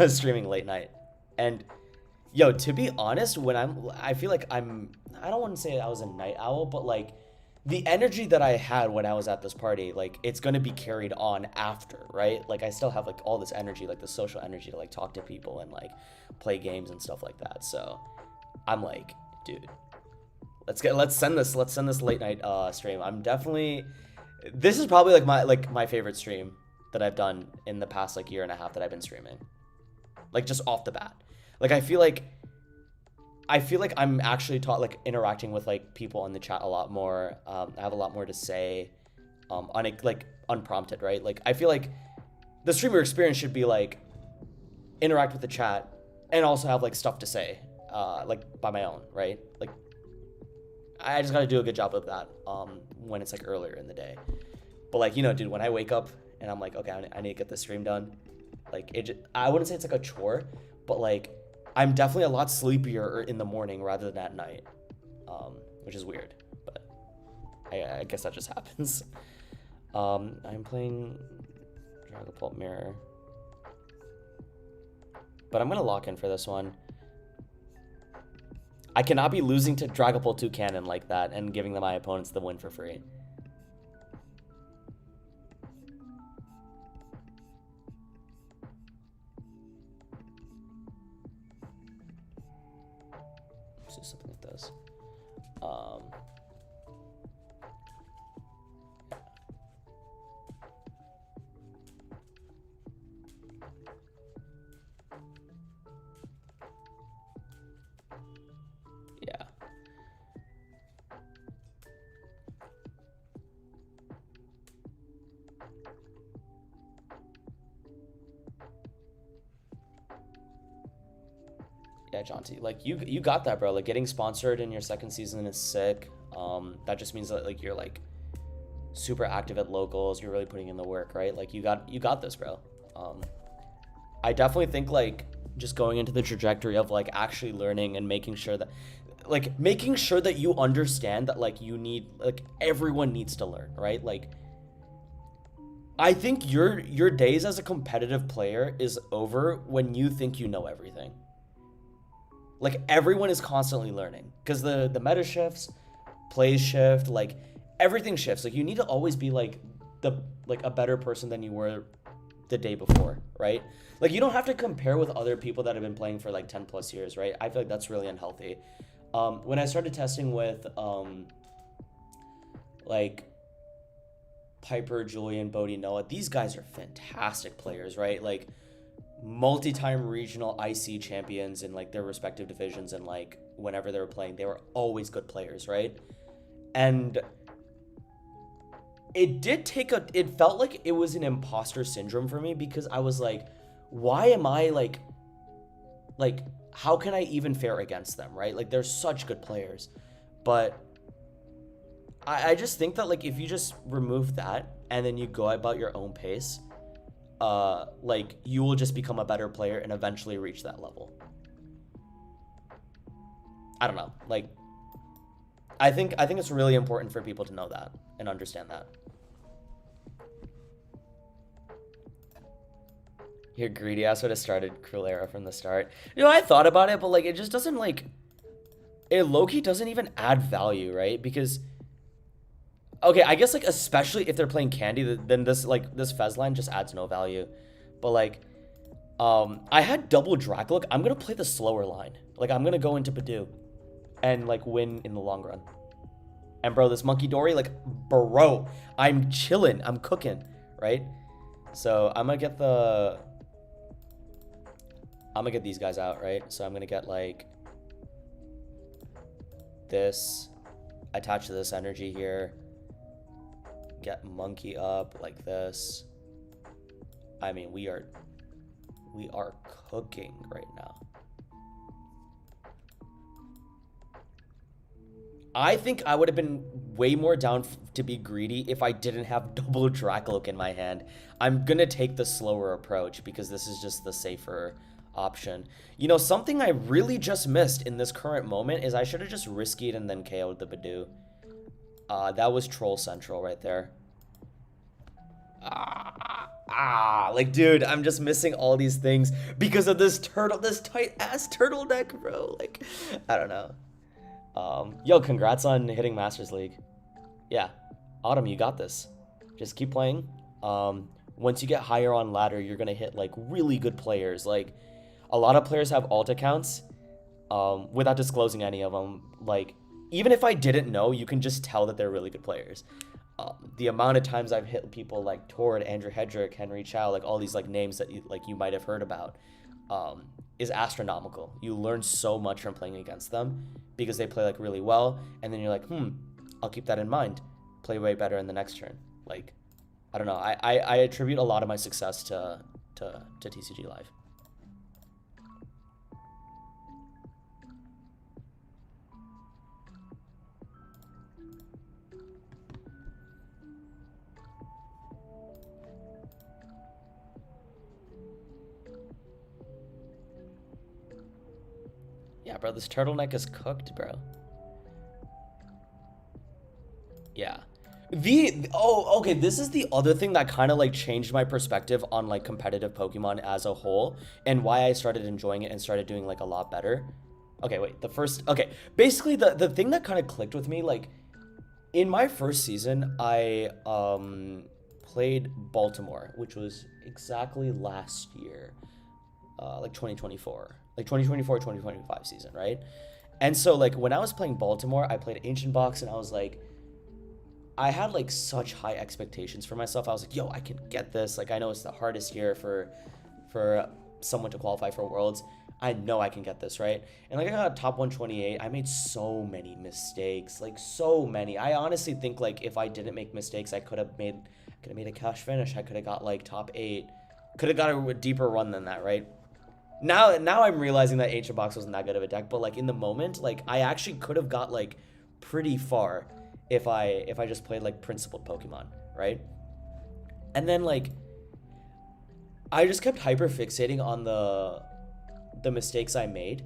streaming late night. And yo, to be honest, I feel like I don't want to say I was a night owl, but like the energy that I had when I was at this party, like it's going to be carried on after, right? Like I still have like all this energy, like the social energy to like talk to people and like play games and stuff like that. So I'm like, dude, let's send this late night stream. This is probably like my favorite stream that I've done in the past like year and a half that I've been streaming. Like just off the bat. Like I feel like I'm actually interacting with like people in the chat a lot more. I have a lot more to say, unprompted, right? Like I feel like the streamer experience should be like interact with the chat and also have like stuff to say, like by my own, right? Like I just got to do a good job of that when it's like earlier in the day. But like, you know, dude, when I wake up and I'm like, okay, I need to get this stream done. Like I wouldn't say it's like a chore, but like I'm definitely a lot sleepier in the morning rather than at night, which is weird, but I guess that just happens. I'm playing Dragapult Mirror, but I'm gonna lock in for this one. I cannot be losing to Dragapult 2 Cannon like that and giving my opponents the win for free. Let's do something like this. Yeah. Yeah, Jonty, like you got that, bro. Like getting sponsored in your second season is sick. That just means that like you're like super active at locals. You're really putting in the work, right? Like you got this, bro. I definitely think like just going into the trajectory of like actually learning and making sure that you understand that like you need, like everyone needs to learn, right? Like I think your days as a competitive player is over when you think you know everything. Like everyone is constantly learning because the meta shifts, plays shift, like everything shifts. Like you need to always be like a better person than you were the day before, right? Like you don't have to compare with other people that have been playing for like 10 plus years, right? I feel like that's really unhealthy. When I started testing with like Piper, Julian, Bodie, Noah, these guys are fantastic players, right? Like multi-time regional IC champions in like their respective divisions, and like whenever they were playing, they were always good players, right? And it felt like it was an imposter syndrome for me, because I was like, why am I like how can I even fare against them, right? Like they're such good players. But I just think that like if you just remove that and then you go about your own pace, like you will just become a better player and eventually reach that level. I don't know. Like I think it's really important for people to know that and understand that. You're greedy ass would have started Cruel Era from the start. You know, I thought about it, but like it just doesn't like it low-key doesn't even add value, right? Because okay, I guess like especially if they're playing Candy, then this Fez line just adds no value. But like I had double Dracloak. I'm gonna play the slower line. Like I'm gonna go into Badoo and like win in the long run. And bro, this Monkey Dory, like bro, I'm chilling, I'm cooking, right? So I'm gonna get these guys out, right? So I'm gonna get like this, attach to this energy here, get Monkey up like this. I mean, we are cooking right now. I think I would have been way more down to be greedy if I didn't have double Dracloak in my hand. I'm gonna take the slower approach because this is just the safer option. You know, something I really just missed in this current moment is I should have just riskied and then KO'd the Badoo. That was troll central right there. Like dude, I'm just missing all these things because of this tight ass turtle deck, bro. Like, I don't know. Yo, congrats on hitting Masters League. Yeah, Autumn, you got this. Just keep playing. Once you get higher on ladder, you're gonna hit like really good players. Like a lot of players have alt accounts without disclosing any of them. Like even if I didn't know, you can just tell that they're really good players. The amount of times I've hit people like Tord, Andrew Hedrick, Henry Chow, like all these like names that you might have heard about, is astronomical. You learn so much from playing against them because they play like really well, and then you're like, I'll keep that in mind. Play way better in the next turn. Like, I don't know. I attribute a lot of my success to TCG Live. Yeah, bro, this turtleneck is cooked, bro. Yeah. Okay, this is the other thing that kind of like changed my perspective on like competitive Pokemon as a whole and why I started enjoying it and started doing like a lot better. Okay, wait, basically the thing that kind of clicked with me, like in my first season, I played Baltimore, which was exactly last year, like 2024. Like 2024, 2025 season, right? And so like when I was playing Baltimore, I played Ancient Box and I was like, I had like such high expectations for myself. I was like, yo, I can get this. Like I know it's the hardest year for someone to qualify for Worlds. I know I can get this, right? And like I got top 128. I made so many mistakes, like so many. I honestly think like if I didn't make mistakes, I could have made a cash finish. I could have got like top 8. Could have got a deeper run than that, right? Now I'm realizing that Ancient Box wasn't that good of a deck, but like in the moment, like I actually could have got like pretty far if I just played like principled Pokemon, right? And then like I just kept hyper fixating on the mistakes I made.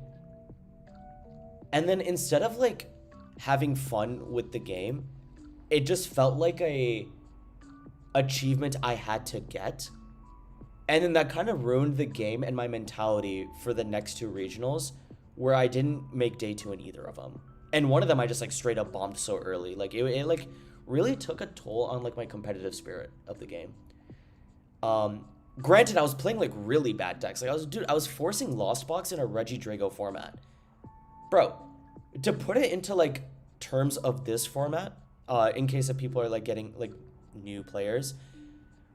And then instead of like having fun with the game, it just felt like a achievement I had to get. And then that kind of ruined the game and my mentality for the next 2 regionals where I didn't make day 2 in either of them. And one of them I just like straight up bombed so early. Like it like really took a toll on like my competitive spirit of the game. Granted, I was playing like really bad decks. Like I was forcing Lost Box in a Regidrago format. Bro, to put it into like terms of this format, in case of people are like getting like new players.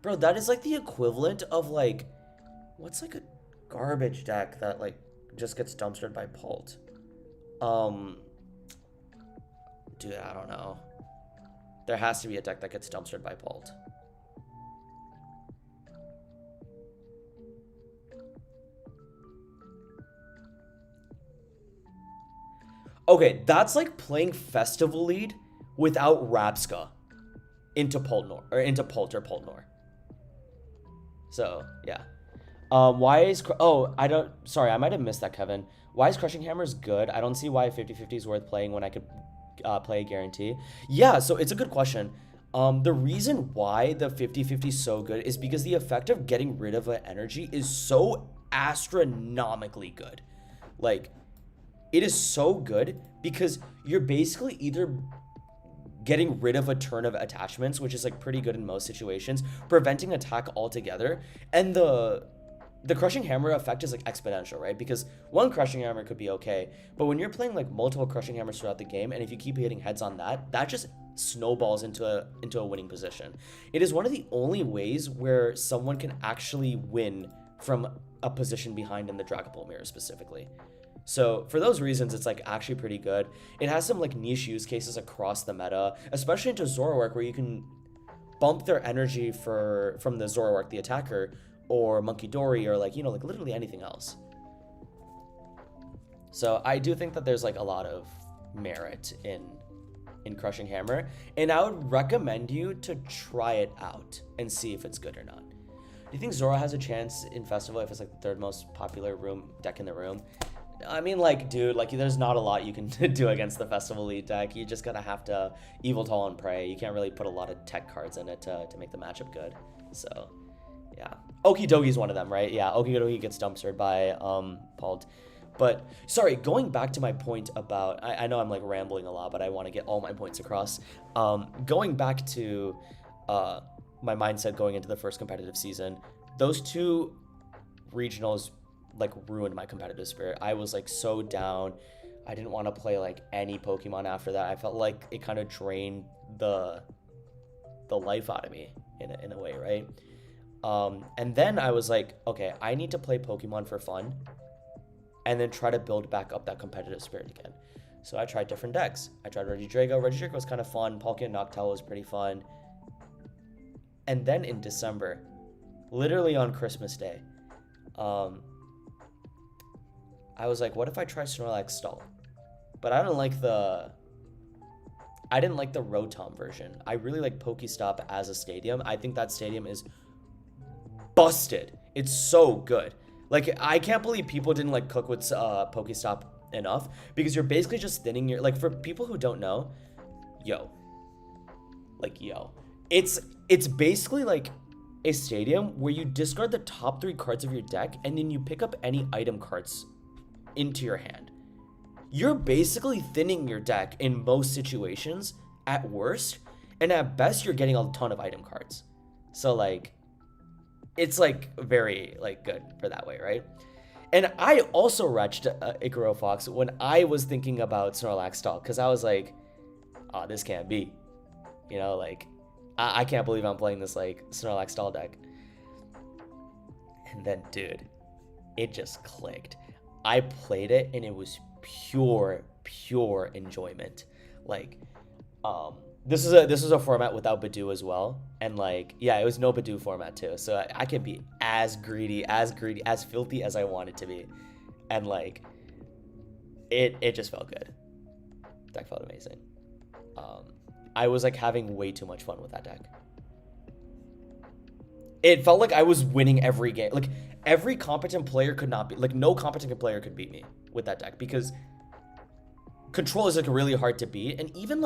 Bro, that is like the equivalent of like, what's like a garbage deck that like just gets dumpstered by Pult? Um, Dude, I don't know. There has to be a deck that gets dumpstered by Pult. Okay, that's like playing Festival Lead without Rapska into Poltnor or into Pult or Poltnor. So yeah. Why is I don't sorry, I might have missed that, Kevin. Why is Crushing Hammers good? I don't see why 50/50 is worth playing when I could play a guarantee. Yeah, so it's a good question. The reason why the 50/50 is so good is because the effect of getting rid of an energy is so astronomically good. Like, it is so good because you're basically either getting rid of a turn of attachments, which is like pretty good in most situations, preventing attack altogether, and the Crushing Hammer effect is like exponential, right? Because one Crushing Hammer could be okay, but when you're playing like multiple Crushing Hammers throughout the game, and if you keep hitting heads on that, that just snowballs into a winning position. It is one of the only ways where someone can actually win from a position behind in the Dragapult Mirror specifically. So for those reasons, it's like actually pretty good. It has some like niche use cases across the meta, especially into Zoroark, where you can bump their energy from the Zoroark, the attacker, or Monkey Dory, or like, you know, like literally anything else. So I do think that there's like a lot of merit in Crushing Hammer, and I would recommend you to try it out and see if it's good or not. Do you think Zora has a chance in Festival if it's like the third most popular deck in the room? I mean, like, dude, like, there's not a lot you can do against the Festival Lead deck. You just gotta have to Eviltal and Prey. You can't really put a lot of tech cards in it to make the matchup good. So, yeah. Okidogi's one of them, right? Yeah, Okidogi gets dumpstered by Pult. But, sorry, going back to my point about... I know I'm, like, rambling a lot, but I want to get all my points across. Going back to my mindset going into the first competitive season, those two regionals like ruined my competitive spirit. I was like so down. I didn't want to play like any Pokemon after that. I felt like it kind of drained the life out of me in a way, right? And then I was like, okay, I need to play Pokemon for fun and then try to build back up that competitive spirit again. So I tried different decks. I tried Regidrago. Regidrago was kind of fun. Palkia and Noctowl was pretty fun. And then in December, literally on Christmas Day, I was like, what if I try Snorlax Stall? But I didn't like the Rotom version. I really like Pokestop as a stadium. I think that stadium is busted. It's so good. Like, I can't believe people didn't like cook with Pokestop enough, because you're basically just thinning your, like, for people who don't know, it's basically like a stadium where you discard the top 3 cards of your deck and then you pick up any item cards into your hand. You're basically thinning your deck in most situations at worst, and at best you're getting a ton of item cards. So like, it's like very like good for that way, right? And I also retched Icaro Fox when I was thinking about Snorlax Stall, because I was like, oh, this can't be, you know, like I can't believe I'm playing this like Snorlax Stall deck. And then, dude, it just clicked. I played it and it was pure enjoyment. Like, this is a format without Badoo as well, and like, yeah, it was no Badoo format too. So I can be as greedy, as filthy as I want it to be, and like, it just felt good. Deck felt amazing. I was like having way too much fun with that deck. It felt like I was winning every game. Like, every competent player could not be, like, no competent player could beat me with that deck, because control is like really hard to beat. And even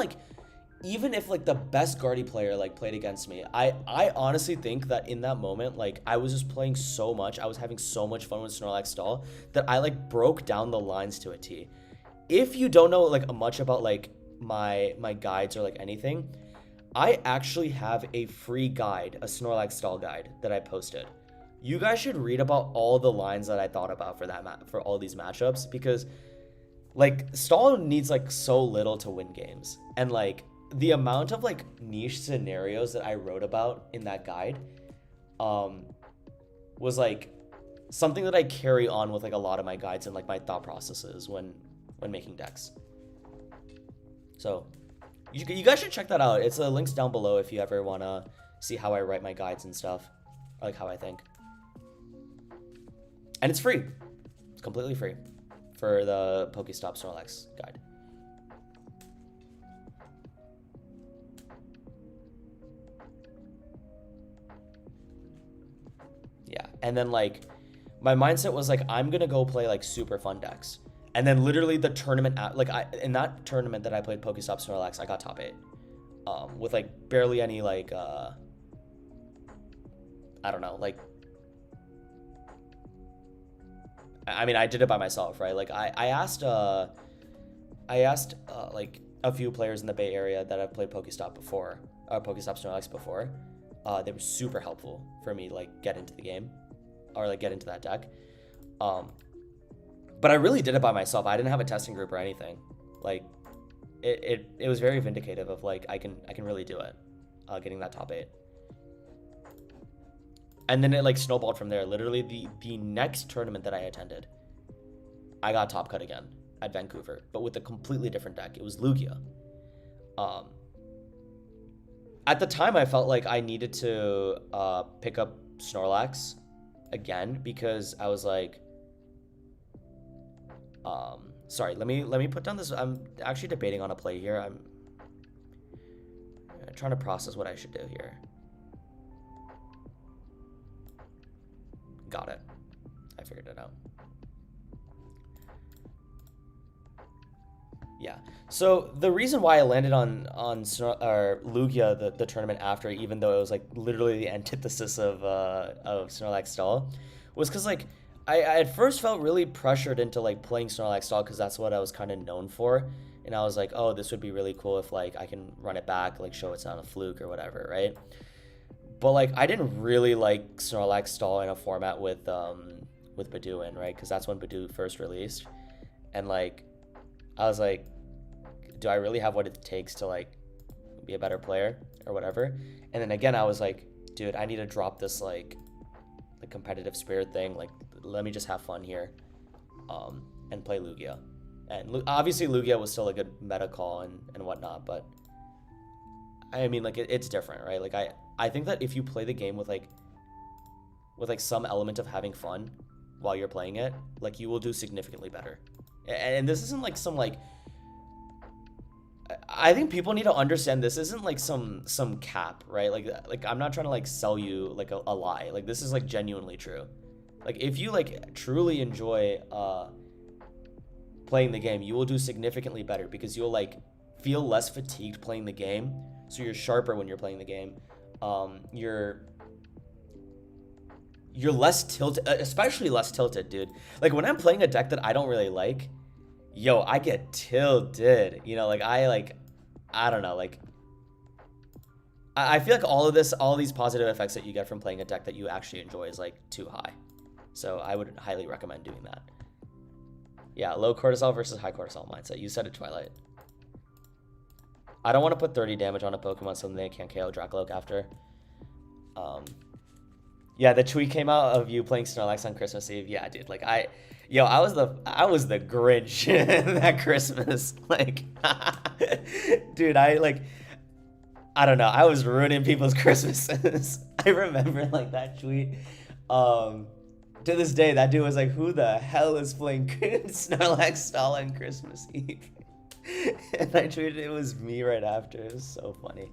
if like the best Guardy player like played against me, I honestly think that in that moment, like, I was just playing so much, I was having so much fun with Snorlax Stall that I like broke down the lines to a T. If you don't know like much about like my guides or like anything, I actually have a free guide, a Snorlax Stall guide that I posted. You guys should read about all the lines that I thought about for all these matchups, because like Stall needs like so little to win games, and like the amount of like niche scenarios that I wrote about in that guide was like something that I carry on with like a lot of my guides and like my thought processes when making decks. So you guys should check that out. It's links down below if you ever want to see how I write my guides and stuff, or like how I think. And it's free. It's completely free for the Pokestop Snorlax guide. Yeah, and then like my mindset was like I'm gonna go play like super fun decks, and then literally the tournament like in that tournament that I played Pokestop Snorlax, I got top 8, with like barely any like I don't know, like I mean I did it by myself, right? Like I asked like a few players in the Bay Area that have played Pokestop before, or Pokestop Snorlax before. They were super helpful for me to like get into the game or like get into that deck. But I really did it by myself. I didn't have a testing group or anything. Like it was very vindicative of like I can really do it, getting that top 8. And then it like snowballed from there. Literally the next tournament that I attended, I got top cut again at Vancouver, but with a completely different deck. It was Lugia. At the time, I felt like I needed to pick up Snorlax again because I was like, sorry, let me put down this. I'm actually debating on a play here. I'm trying to process what I should do here. Got it. I figured it out. Yeah. So the reason why I landed on Lugia the tournament after, even though it was like literally the antithesis of Snorlax Stall, was because like I at first felt really pressured into like playing Snorlax Stall because that's what I was kind of known for, and I was like, oh, this would be really cool if like I can run it back, like show it's not a fluke or whatever, right? But like I didn't really like Snorlax Stall in a format with Bedouin, right? Because that's when Bedouin first released, and like I was like, do I really have what it takes to like be a better player or whatever? And then again, I was like, dude, I need to drop this like the competitive spirit thing. Like, let me just have fun here, and play Lugia. And obviously Lugia was still a good meta call and whatnot, but I mean, like it's different, right? Like I think that if you play the game with like some element of having fun while you're playing it, like you will do significantly better. And this isn't like some like, I think people need to understand this isn't like some cap, right? Like I'm not trying to like sell you like a lie. Like this is like genuinely true. Like if you like truly enjoy playing the game, you will do significantly better because you'll like feel less fatigued playing the game. So you're sharper when you're playing the game. You're less tilted, especially less tilted, dude. Like when I'm playing a deck that I don't really like, yo, I get tilted. You know, like I don't know, like I feel like all these positive effects that you get from playing a deck that you actually enjoy is like too high. So I would highly recommend doing that. Yeah, low cortisol versus high cortisol mindset. You said it, Twilight. I don't want to put 30 damage on a Pokemon so they can't KO Dracoloak after. Yeah, the tweet came out of you playing Snorlax on Christmas Eve. Yeah, dude, like I was the Grinch that Christmas. Like, dude, I don't know. I was ruining people's Christmases. I remember like that tweet. To this day, that dude was like, "Who the hell is playing Snorlax Stall on Christmas Eve?" And I tweeted it was me right after. It was so funny.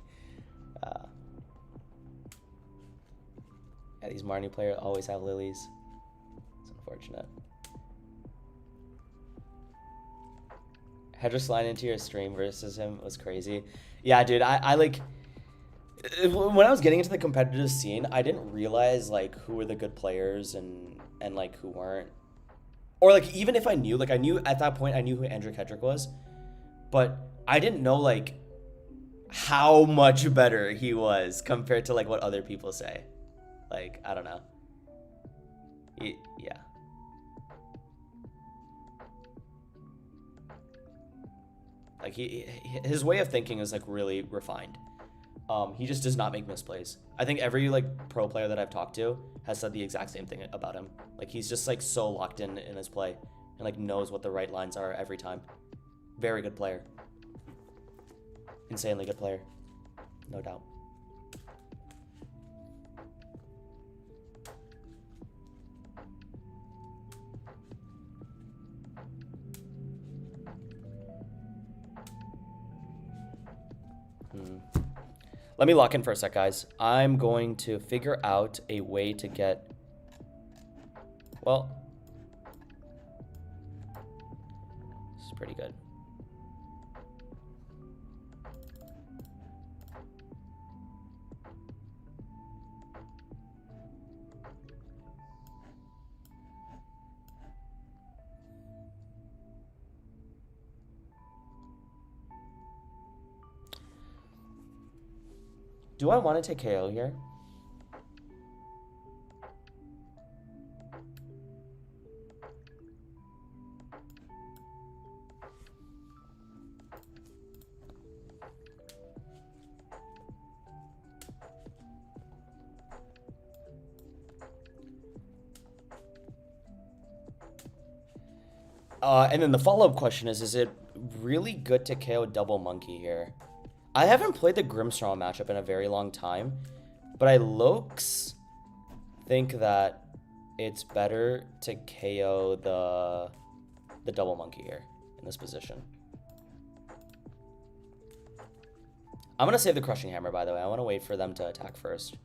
Yeah, these Marnie players always have lilies. It's unfortunate. Hedra sliding into your stream versus him was crazy. Yeah, dude, I like when I was getting into the competitive scene, I didn't realize like who were the good players and like who weren't. Or like even if I knew, like I knew at that point I knew who Andrew Kedrick was, but I didn't know like how much better he was compared to like what other people say. Like, I don't know. Yeah. Like his way of thinking is like really refined. He just does not make misplays. I think every like pro player that I've talked to has said the exact same thing about him. Like he's just like so locked in his play and like knows what the right lines are every time. Very good player. Insanely good player. No doubt. Let me lock in for a sec, guys. I'm going to figure out a way to get... Well, this is pretty good. Do I want to take KO here? And then the follow-up question is it really good to KO double monkey here? I haven't played the Grimmsnarl matchup in a very long time, but I lokes think that it's better to KO the double monkey here in this position. I'm gonna save the crushing hammer, by the way. I want to wait for them to attack first.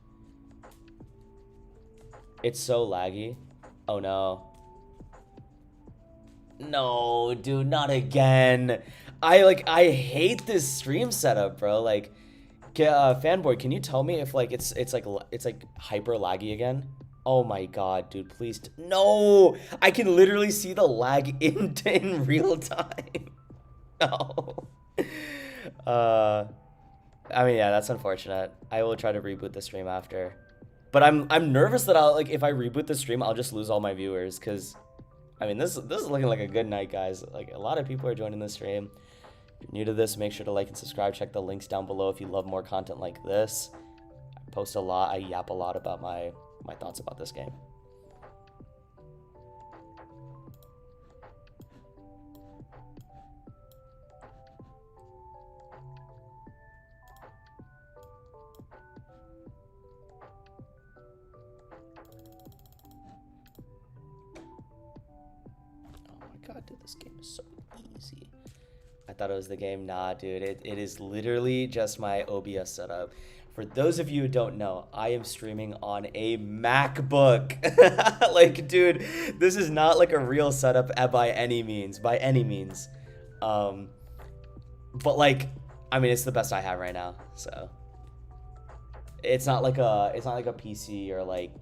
It's so laggy. Oh no. No, dude, not again. I hate this stream setup, bro. Like, fanboy, can you tell me if like it's like hyper laggy again? Oh my god, dude, please. No, I can literally see the lag in real time. No. I mean, yeah, that's unfortunate. I will try to reboot the stream after. But I'm nervous that I'll like if I reboot the stream, I'll just lose all my viewers because I mean, this is looking like a good night, guys. Like, a lot of people are joining the stream. If you're new to this, make sure to like and subscribe. Check the links down below if you love more content like this. I post a lot. I yap a lot about my thoughts about this game. God, dude, this game is so easy. I thought it was the game. Nah, dude, it is literally just my OBS setup. For those of you who don't know, I am streaming on a MacBook. Like, dude, this is not like a real setup by any means. But like, I mean, it's the best I have right now. So it's not like a PC or like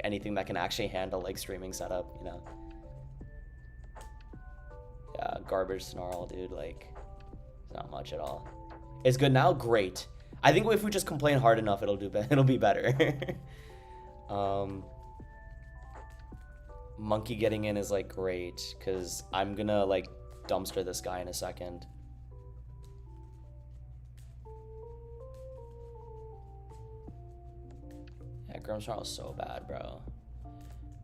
anything that can actually handle like streaming setup, you know. Yeah, garbage snarl, dude. Like, it's not much at all. It's good now, great. I think if we just complain hard enough, it'll be better. Monkey getting in is like great because I'm gonna like dumpster this guy in a second. Yeah, Grimmsnarl is so bad, bro.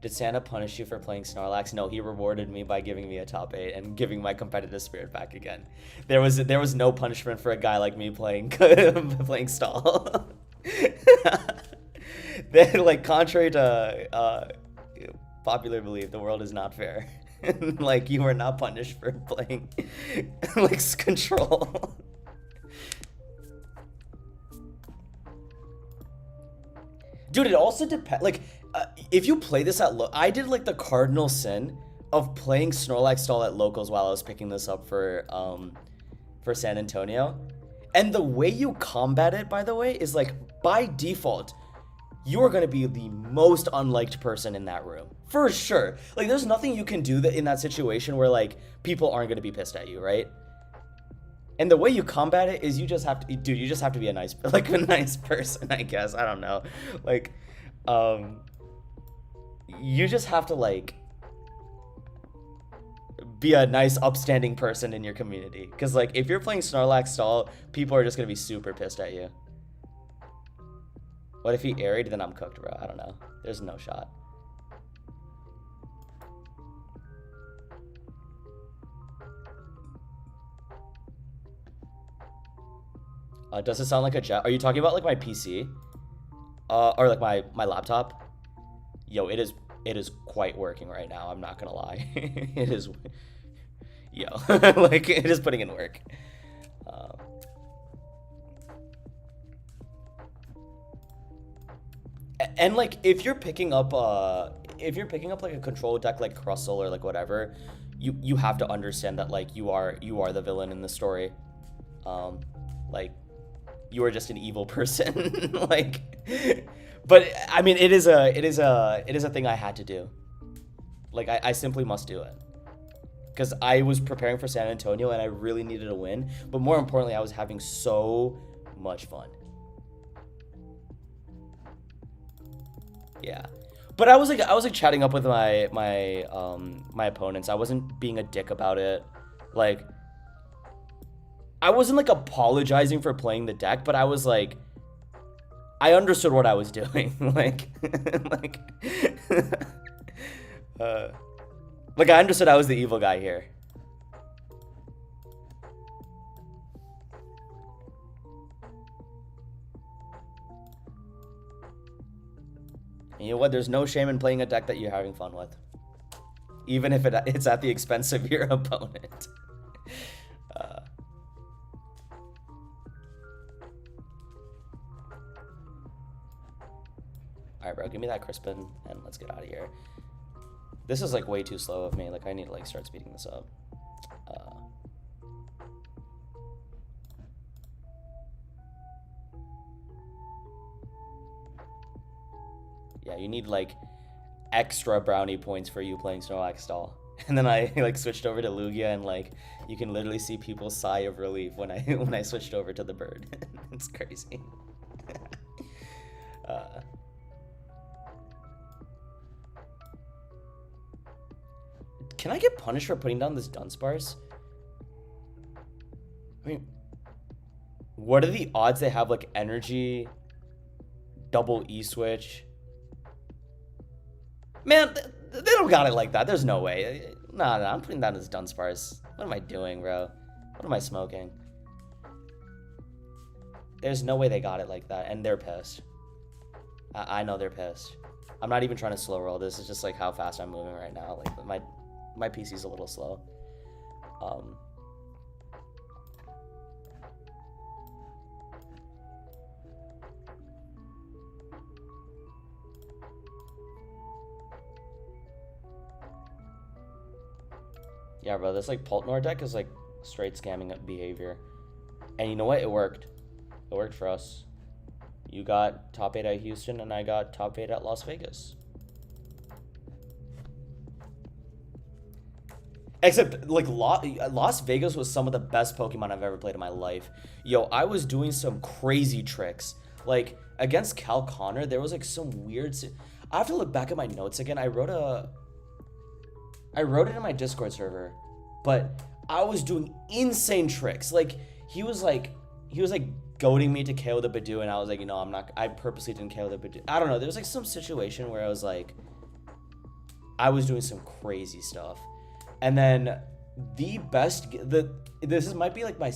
Did Santa punish you for playing Snorlax? No, he rewarded me by giving me a top 8 and giving my competitive spirit back again. There was no punishment for a guy like me playing playing stall. Then, like, contrary to popular belief, the world is not fair. Like, you are not punished for playing like control. Dude, it also depends. Like, if you play this at I did like the cardinal sin of playing Snorlax stall at locals while I was picking this up for San Antonio, and the way you combat it, by the way, is like by default, you are gonna be the most unliked person in that room for sure. Like, there's nothing you can do that in that situation where like people aren't gonna be pissed at you, right? And the way you combat it is you just have to, dude, you just have to be a nice person, I guess. I don't know. Like, you just have to, like, be a nice upstanding person in your community. Because like if you're playing Snorlax stall, people are just gonna be super pissed at you. What if he airied? Then I'm cooked, bro. I don't know. There's no shot. Does it sound like a jet? Are you talking about like my PC? Or like my laptop? Yo, it is quite working right now. I'm not gonna lie. It is. Yo, like it is putting in work. And like if you're picking up like a control deck like Crustle or like whatever, you have to understand that like you are the villain in the story. Like you are just an evil person. Like, but I mean it is a thing I had to do. Like I simply must do it. Because I was preparing for San Antonio and I really needed a win. But more importantly, I was having so much fun. Yeah. But I was like chatting up with my opponents. I wasn't being a dick about it. Like I wasn't like apologizing for playing the deck, but I was like I understood what I was doing. Like I understood I was the evil guy here. And you know what? There's no shame in playing a deck that you're having fun with. Even if it's at the expense of your opponent. Alright, bro. Give me that Crispin and let's get out of here. This is like way too slow of me. Like I need to like start speeding this up. Yeah, you need like extra brownie points for you playing Snorlax stall. And then I like switched over to Lugia and like you can literally see people sigh of relief when I switched over to the bird. It's crazy. Can I get punished for putting down this Dunsparce? I mean, what are the odds they have like energy, double E-switch? Man, they don't got it like that. There's no way. Nah, I'm putting down this Dunsparce. What am I doing, bro? What am I smoking? There's no way they got it like that, and they're pissed. I know they're pissed. I'm not even trying to slow roll. This is just like how fast I'm moving right now. Like my PC's a little slow. Yeah, bro, this like Pultnor deck is like straight scamming up behavior. And you know what? It worked. It worked for us. You got top 8 at Houston and I got top 8 at Las Vegas. Except, like, Las Vegas was some of the best Pokemon I've ever played in my life. Yo, I was doing some crazy tricks. Like, against Cal Connor, there was, like, some weird... I have to look back at my notes again. I wrote it in my Discord server. But I was doing insane tricks. Like, he was, like, goading me to KO the Badoo, and I was like, you know, I purposely didn't KO the Badoo. I don't know. There was, like, some situation where I was, like... I was doing some crazy stuff. And then this might be like my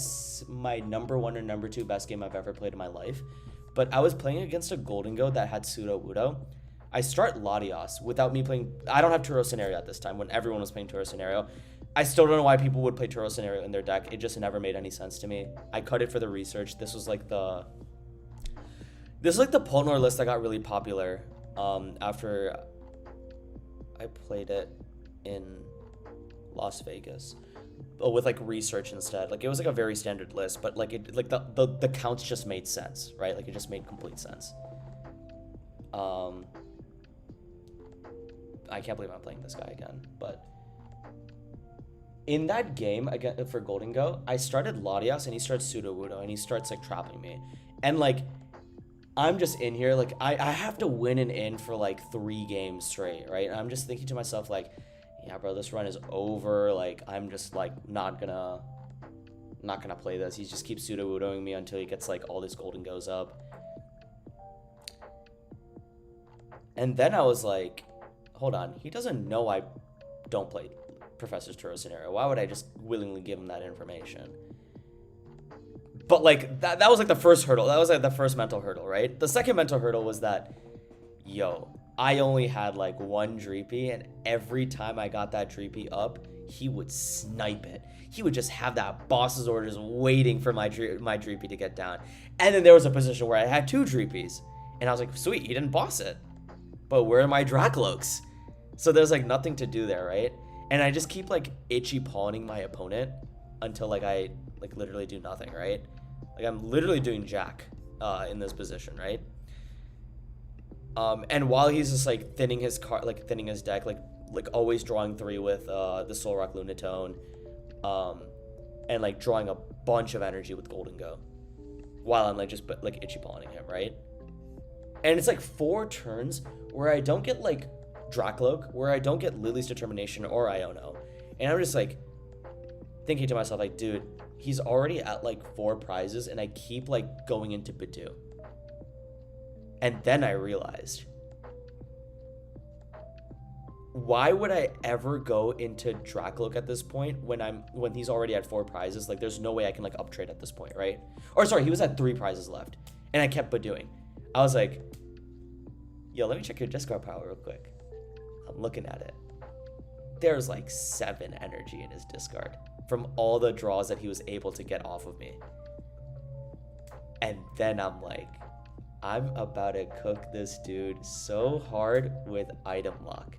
number 1 or number 2 best game I've ever played in my life. But I was playing against a Golden Goat that had Pseudo Wudo. I start Latios without me playing. I don't have Turo Scenario at this time when everyone was playing Turo Scenario. I still don't know why people would play Turo Scenario in their deck. It just never made any sense to me. I cut it for the research. This is like the Pultnor list that got really popular after I played it in Las Vegas, but with like research instead. Like it was like a very standard list, but like it like the counts just made sense, right? Like it just made complete sense. I can't believe I'm playing this guy again, but in that game again for Golden Go, I started Latias and he starts Pseudo Wudo and he starts like trapping me, and like I'm just in here like I have to win and in for like 3 games straight, right? And I'm just thinking to myself like, yeah, bro, this run is over. Like, I'm just like not gonna play this. He just keeps pseudo-woodoing me until he gets like all this golden goes up. And then I was like, hold on, he doesn't know I don't play Professor's Turo scenario. Why would I just willingly give him that information? But like that was like the first hurdle. That was like the first mental hurdle, right? The second mental hurdle was that, yo, I only had like one Dreepy, and every time I got that Dreepy up, he would snipe it. He would just have that boss's orders waiting for my Dreepy to get down. And then there was a position where I had two Dreepies, and I was like, sweet, he didn't boss it. But where are my Dracloaks? So there's like nothing to do there, right? And I just keep like itchy pawning my opponent until like I like literally do nothing, right? Like I'm literally doing jack in this position, right? And while he's just like thinning his deck, like always drawing 3 with the Soul Rock Lunatone, and like drawing a bunch of energy with Golden Go, while I'm like just like itchy pawning him, right? And it's like 4 turns where I don't get like Dracloak, where I don't get Lily's Determination or Iono, and I'm just like thinking to myself like, dude, he's already at like 4 prizes, and I keep like going into Bidoof. And then I realized, why would I ever go into Dracloak at this point when he's already at 4 prizes? Like, there's no way I can like uptrade at this point, right? Or sorry, he was at 3 prizes left, and I kept Bidooing. I was like, yo, let me check your discard pile real quick. I'm looking at it. There's like 7 energy in his discard from all the draws that he was able to get off of me. And then I'm like, I'm about to cook this dude so hard with item lock.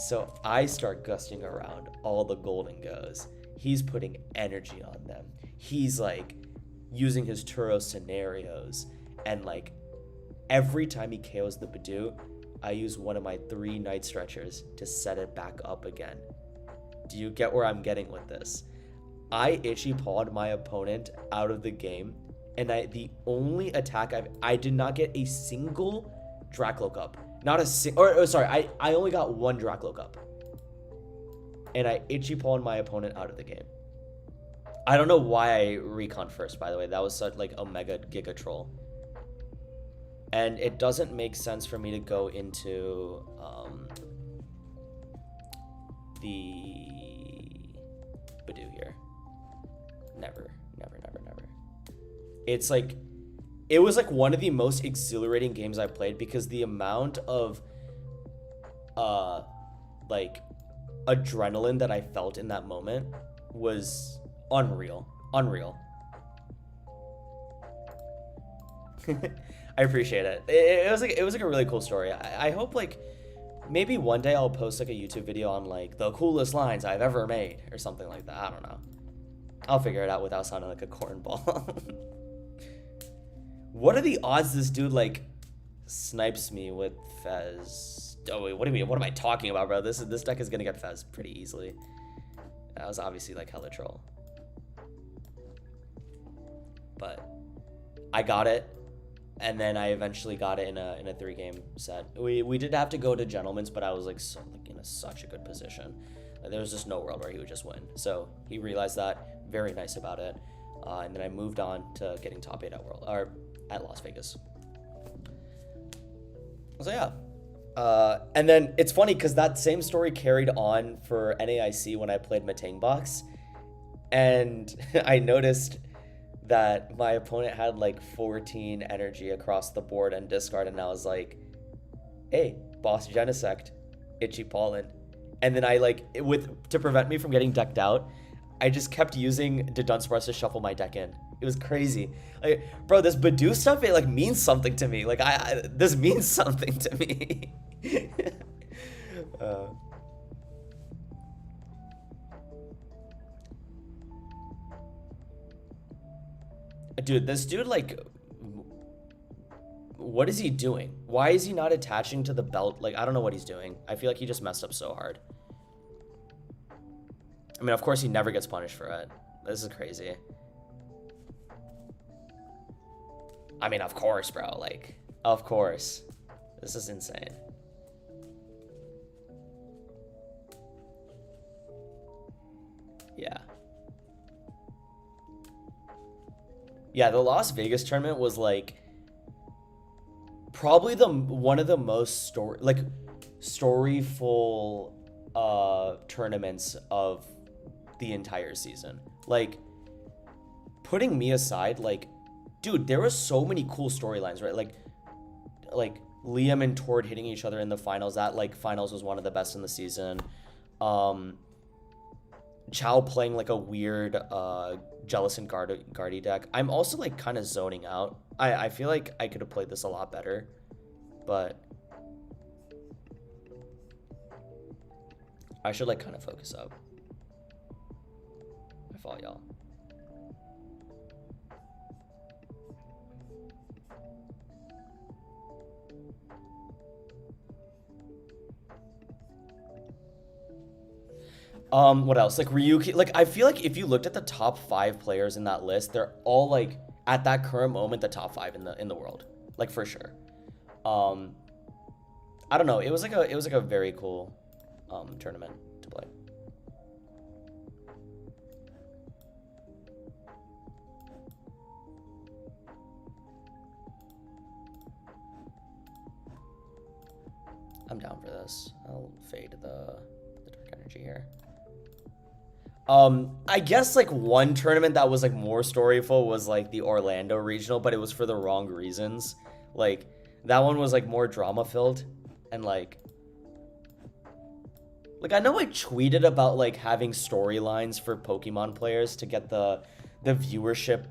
So I start gusting around all the golden goes. He's putting energy on them. He's like using his Turo scenarios, and like every time he KOs the Bidoof, I use one of my 3 night stretchers to set it back up again. Do you get where I'm getting with this? I itchy pawed my opponent out of the game, and the only attack I did not get a single Dracloak up. Not a sorry, I only got 1 Dracloak up. And I itchy pawed my opponent out of the game. I don't know why I recon first, by the way. That was such like a mega giga troll. And it doesn't make sense for me to go into the Bidoof here. Never. It's like, it was like one of the most exhilarating games I played, because the amount of like adrenaline that I felt in that moment was unreal. I appreciate it. It was like a really cool story. I hope like maybe one day I'll post like a YouTube video on like the coolest lines I've ever made or something like that. I don't know. I'll figure it out without sounding like a cornball. What are the odds this dude like snipes me with Fez? Oh wait, what do you mean? What am I talking about, bro? This deck is gonna get Fez pretty easily. That was obviously like hella troll. But I got it, and then I eventually got it in a 3-game set. We did have to go to gentlemen's, but I was like in such a good position. Like, there was just no world where he would just win. So he realized that, very nice about it, and then I moved on to getting top 8 at Las Vegas. So yeah. And then it's funny because that same story carried on for NAIC when I played Matang Box, and I noticed that my opponent had like 14 energy across the board and discard, and I was like, hey, boss Genesect, itchy pollen. And then I like, to prevent me from getting decked out, I just kept using the Dunsparce to shuffle my deck in. It was crazy. Like, bro, this Bidoof stuff, it like means something to me. Like this means something to me. Dude, this dude, like, what is he doing? Why is he not attaching to the belt? Like, I don't know what he's doing. I feel like he just messed up so hard. I mean, of course he never gets punished for it. This is crazy. I mean, of course, bro. Like, of course. This is insane. Yeah, the Las Vegas tournament was like probably the one of the most storyful tournaments of the entire season. Like, putting me aside, like, dude, there were so many cool storylines, right? Like Liam and Tord hitting each other in the finals. That like finals was one of the best in the season. Chow playing like a weird Jealous and Guardy deck. I'm also like kind of zoning out. I feel like I could have played this a lot better, but I should like kind of focus up. I follow y'all. What else? Like Ryuki, like I feel like if you looked at the top 5 players in that list, they're all like at that current moment the top 5 in the world, like for sure. I don't know. It was like a very cool tournament to play. I'm down for this. I'll fade the dark energy here. I guess like one tournament that was like more storyful was like the Orlando regional, but it was for the wrong reasons. Like that one was like more drama filled, and like I know I tweeted about like having storylines for Pokemon players to get the viewership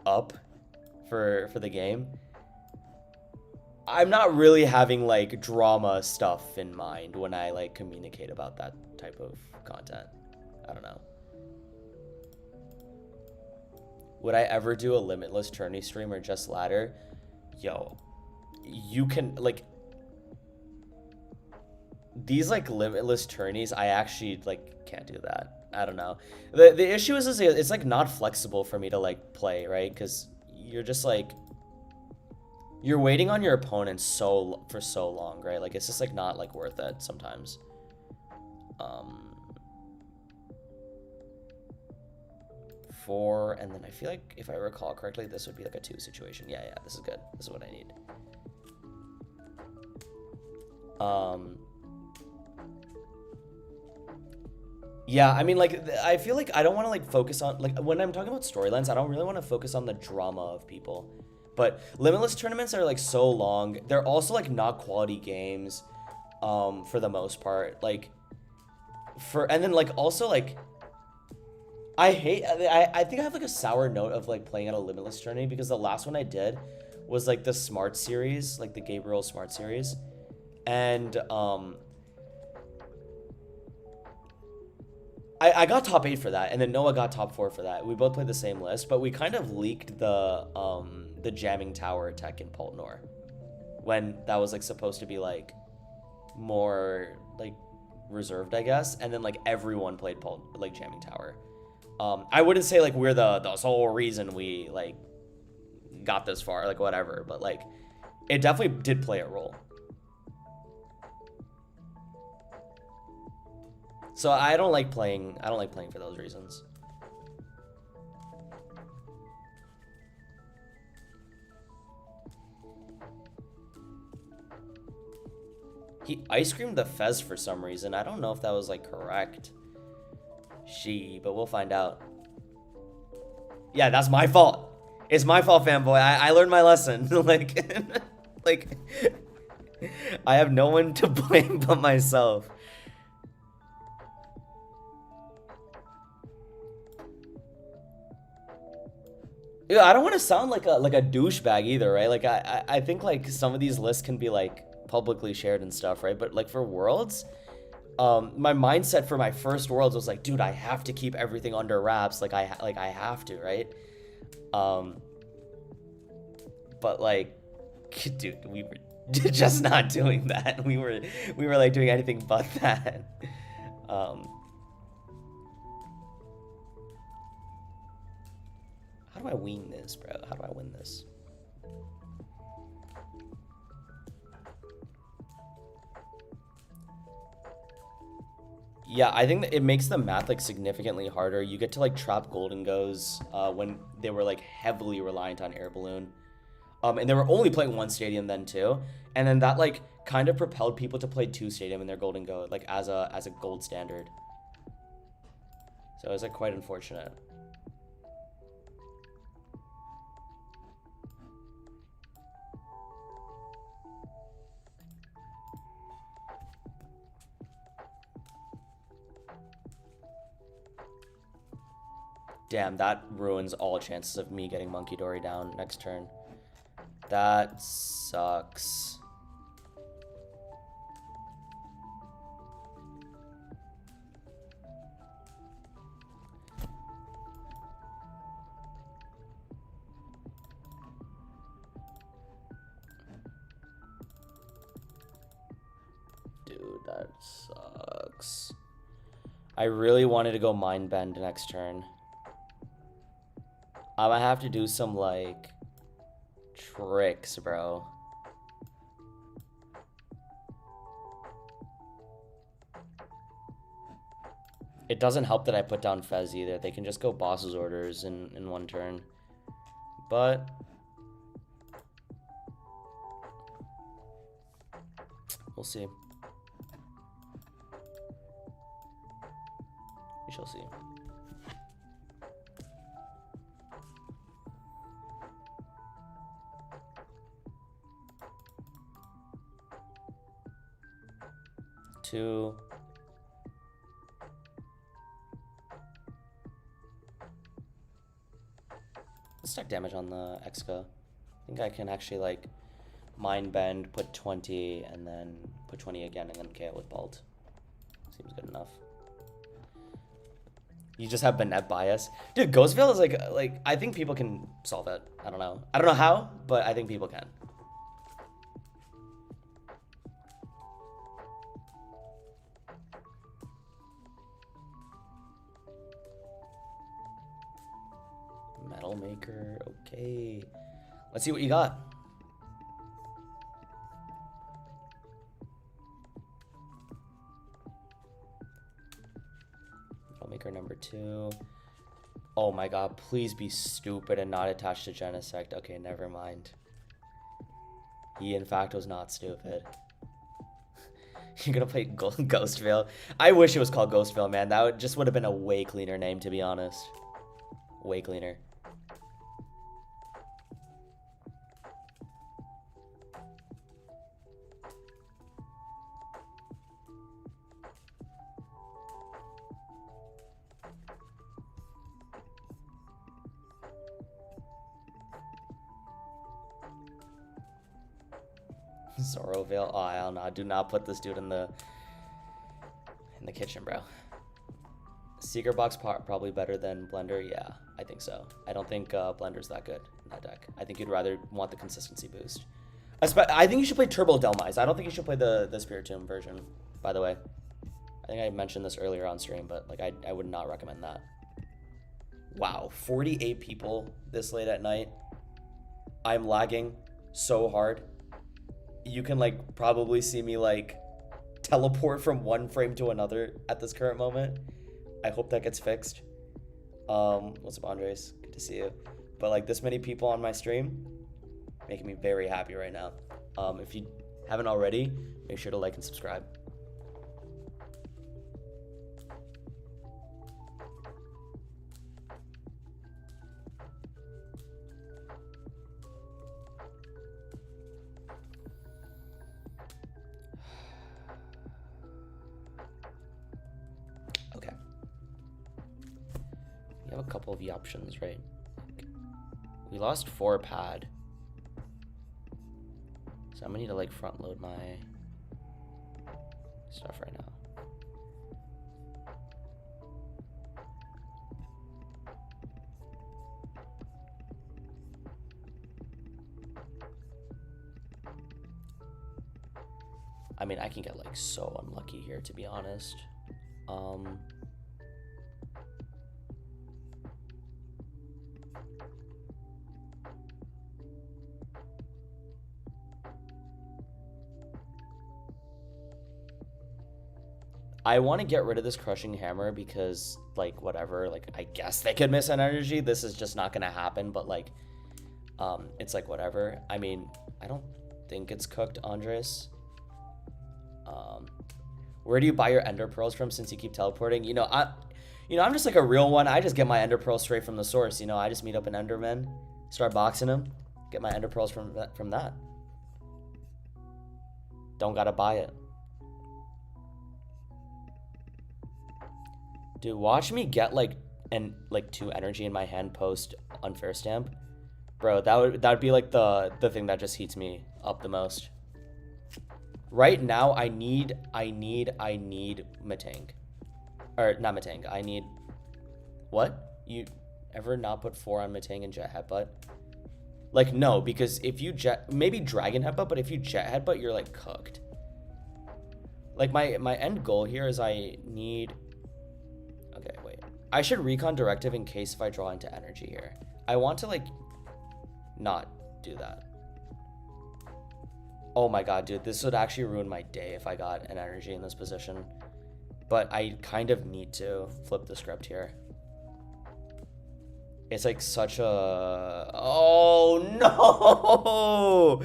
up for the game. I'm not really having like drama stuff in mind when I like communicate about that type of content. I don't know. Would I ever do a limitless tourney stream or just ladder? Yo, you can like these like limitless tourneys. I actually like can't do that. I don't know. The issue is it's like not flexible for me to like play, right? Because you're just like you're waiting on your opponent for so long, right? Like it's just like not like worth it sometimes. 4, and then I feel like if I recall correctly, this would be like a 2 situation. Yeah, this is good. This is what I need. Yeah, I mean, like, I feel like I don't want to like focus on like when I'm talking about storylines, I don't really want to focus on the drama of people. But limitless tournaments are like so long. They're also like not quality games, for the most part. Like, and then like also like. I think I have like a sour note of like playing at a limitless tourney because the last one I did was like the Smart series, like the Gabriel Smart series, and I got top 8 for that, and then Noah got top 4 for that. We both played the same list, but we kind of leaked the jamming tower tech in Poltnor when that was like supposed to be like more like reserved, I guess, and then like everyone played jamming tower. I wouldn't say like we're the sole reason we like got this far, like whatever, but like it definitely did play a role. So I don't like playing for those reasons. He ice creamed the Fez for some reason. I don't know if that was like correct. But we'll find out. Yeah, that's my fault. It's my fault, fanboy. I learned my lesson. like, I have no one to blame but myself. Yeah, I don't want to sound like a douchebag either, right? Like I think like some of these lists can be like publicly shared and stuff, right? But like for Worlds, my mindset for my first Worlds was like, dude, I have to keep everything under wraps. Like I have to, right? But like, dude, we were just not doing that. We were like doing anything but that. How do I win this, bro? How do I win this? Yeah, I think that it makes the math like significantly harder. You get to like trap golden goes when they were like heavily reliant on air balloon. And they were only playing one stadium then too. And then that like kind of propelled people to play two stadium in their golden go like as a gold standard. So it was like quite unfortunate. Damn, that ruins all chances of me getting Monkey Dory down next turn. That sucks. Dude, that sucks. I really wanted to go Mind Bend next turn. I'm gonna have to do some, like, tricks, bro. It doesn't help that I put down Fez either. They can just go boss's orders in one turn. But we'll see. We shall see. Two. Let's stack damage on the Exca. I think I can actually like Mind Bend, put 20, and then put 20 again, and then KO with Bolt. Seems good enough. You just have Bennett bias. Dude, Ghostvale is like I think people can solve it. I don't know. I don't know how, but I think people can. Metal Maker, okay. Let's see what you got. Metal Maker number 2. Oh my god, please be stupid and not attached to Genesect. Okay, never mind. He in fact was not stupid. You're gonna play Ghostvale. I wish it was called Ghostvale, man. That just would have been a way cleaner name, to be honest. Way cleaner. Zorovale. Oh, hell no. Do not put this dude in the kitchen, bro. Seeker Box probably better than Blender. Yeah, I think so. I don't think Blender's that good in that deck. I think you'd rather want the consistency boost. I think you should play Turbo Delmise. I don't think you should play the Spiritomb version, by the way. I think I mentioned this earlier on stream, but like I would not recommend that. Wow, 48 people this late at night. I'm lagging so hard. You can like probably see me like teleport from one frame to another at this current moment. I hope that gets fixed. What's up, Andres? Good to see you. But like this many people on my stream, making me very happy right now. If you haven't already, make sure to like and subscribe. Okay. We have a couple of options, right? We lost 4 pad. So I'm gonna need to like front load my stuff right now. I mean, I can get like so unlucky here, to be honest. I want to get rid of this crushing hammer because, like, whatever, like, I guess they could miss an energy. This is just not gonna happen, but, like, it's like, whatever. I mean, I don't think it's cooked, Andres. Where do you buy your ender pearls from since you keep teleporting? I'm just like a real one. I just get my ender pearls straight from the source. I just meet up an enderman, start boxing him, get my ender pearls from that. Don't gotta buy it. Dude, watch me get like 2 energy in my hand post unfair stamp. Bro, that would be like the thing that just heats me up the most. Right now, I need Matang. Or, not Matang. I need... What? You ever not put 4 on Matang and Jet Headbutt? Like, no, because if you maybe Dragon Headbutt, but if you Jet Headbutt, you're, like, cooked. Like, my end goal here is I need... Okay, wait. I should Recon Directive in case if I draw into energy here. I want to, like, not do that. Oh my god, dude, this would actually ruin my day if I got an energy in this position. But I kind of need to flip the script here. It's like such a... Oh, no!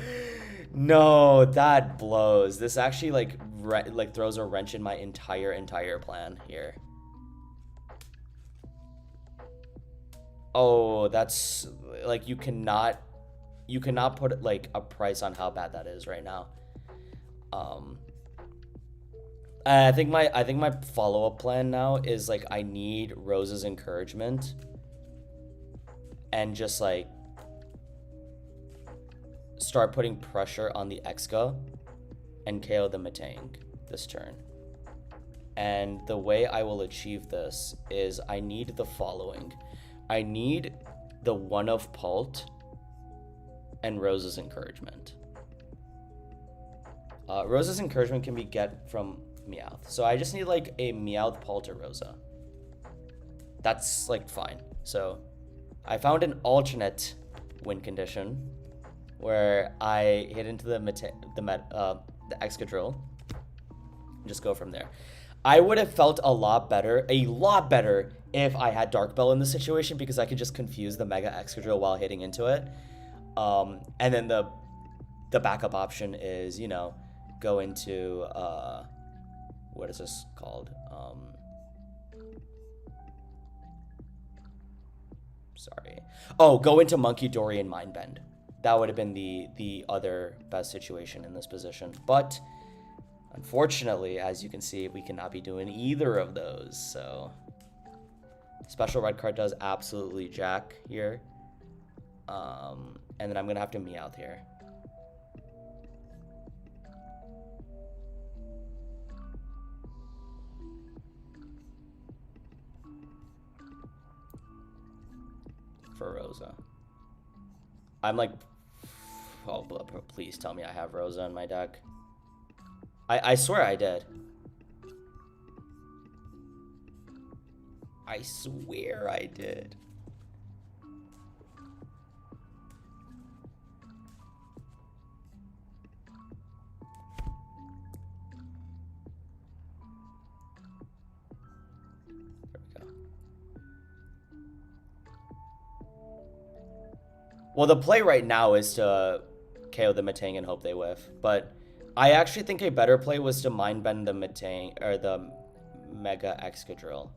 No, that blows. This actually, like throws a wrench in my entire plan here. Oh, that's... Like, you cannot put like a price on how bad that is right now. I think my follow-up plan now is like I need Rose's encouragement and just like start putting pressure on the Exca and KO the Matang this turn. And the way I will achieve this is I need the following. I need the 1 of Pult and Rose's encouragement. Rose's encouragement can be get from Meowth. So I just need like a Meowth Pult or Rosa. That's like fine. So I found an alternate win condition where I hit into the Excadrill and just go from there. I would have felt a lot better if I had Dark Bell in this situation because I could just confuse the Mega Excadrill while hitting into it. And then the backup option is, go into, what is this called? Sorry. Oh, go into Monkey Dory and Mind Bend. That would have been the other best situation in this position. But unfortunately, as you can see, we cannot be doing either of those. So special red card does absolutely jack here. And then I'm going to have to Meowth here. For Rosa. I'm like... Oh, please tell me I have Rosa in my deck. I swear I did. I swear I did. Well, the play right now is to KO the Matang and hope they whiff. But I actually think a better play was to Mind Bend the Matang or the Mega Excadrill.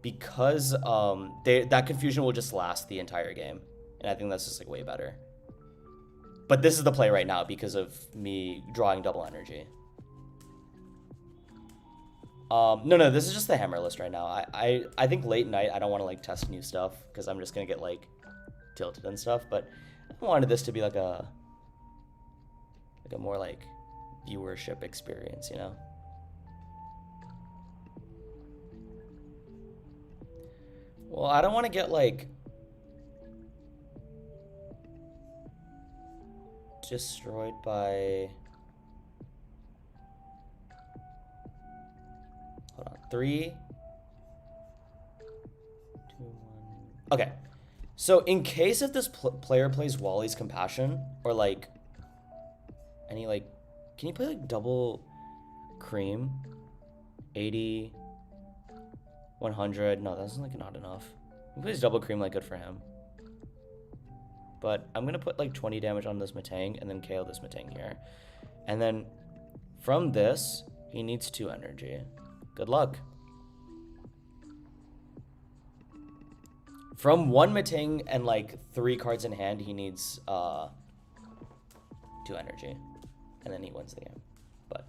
Because that confusion will just last the entire game. And I think that's just like way better. But this is the play right now because of me drawing double energy. No, this is just the hammer list right now. I think late night I don't want to like test new stuff because I'm just gonna get like tilted and stuff, but I wanted this to be like a more like viewership experience, Well, I don't want to get like destroyed by... Hold on, 3, 2, 1. Okay. So in case if this player plays Wally's Compassion or like any like, can you play like double Cream? 80, 100. No, that's like not enough. He plays double cream, like good for him. But I'm gonna put like 20 damage on this Metang and then KO this Metang here. And then from this, he needs 2 energy. Good luck. From 1 Metang and like 3 cards in hand, he needs 2 energy. And then he wins the game. But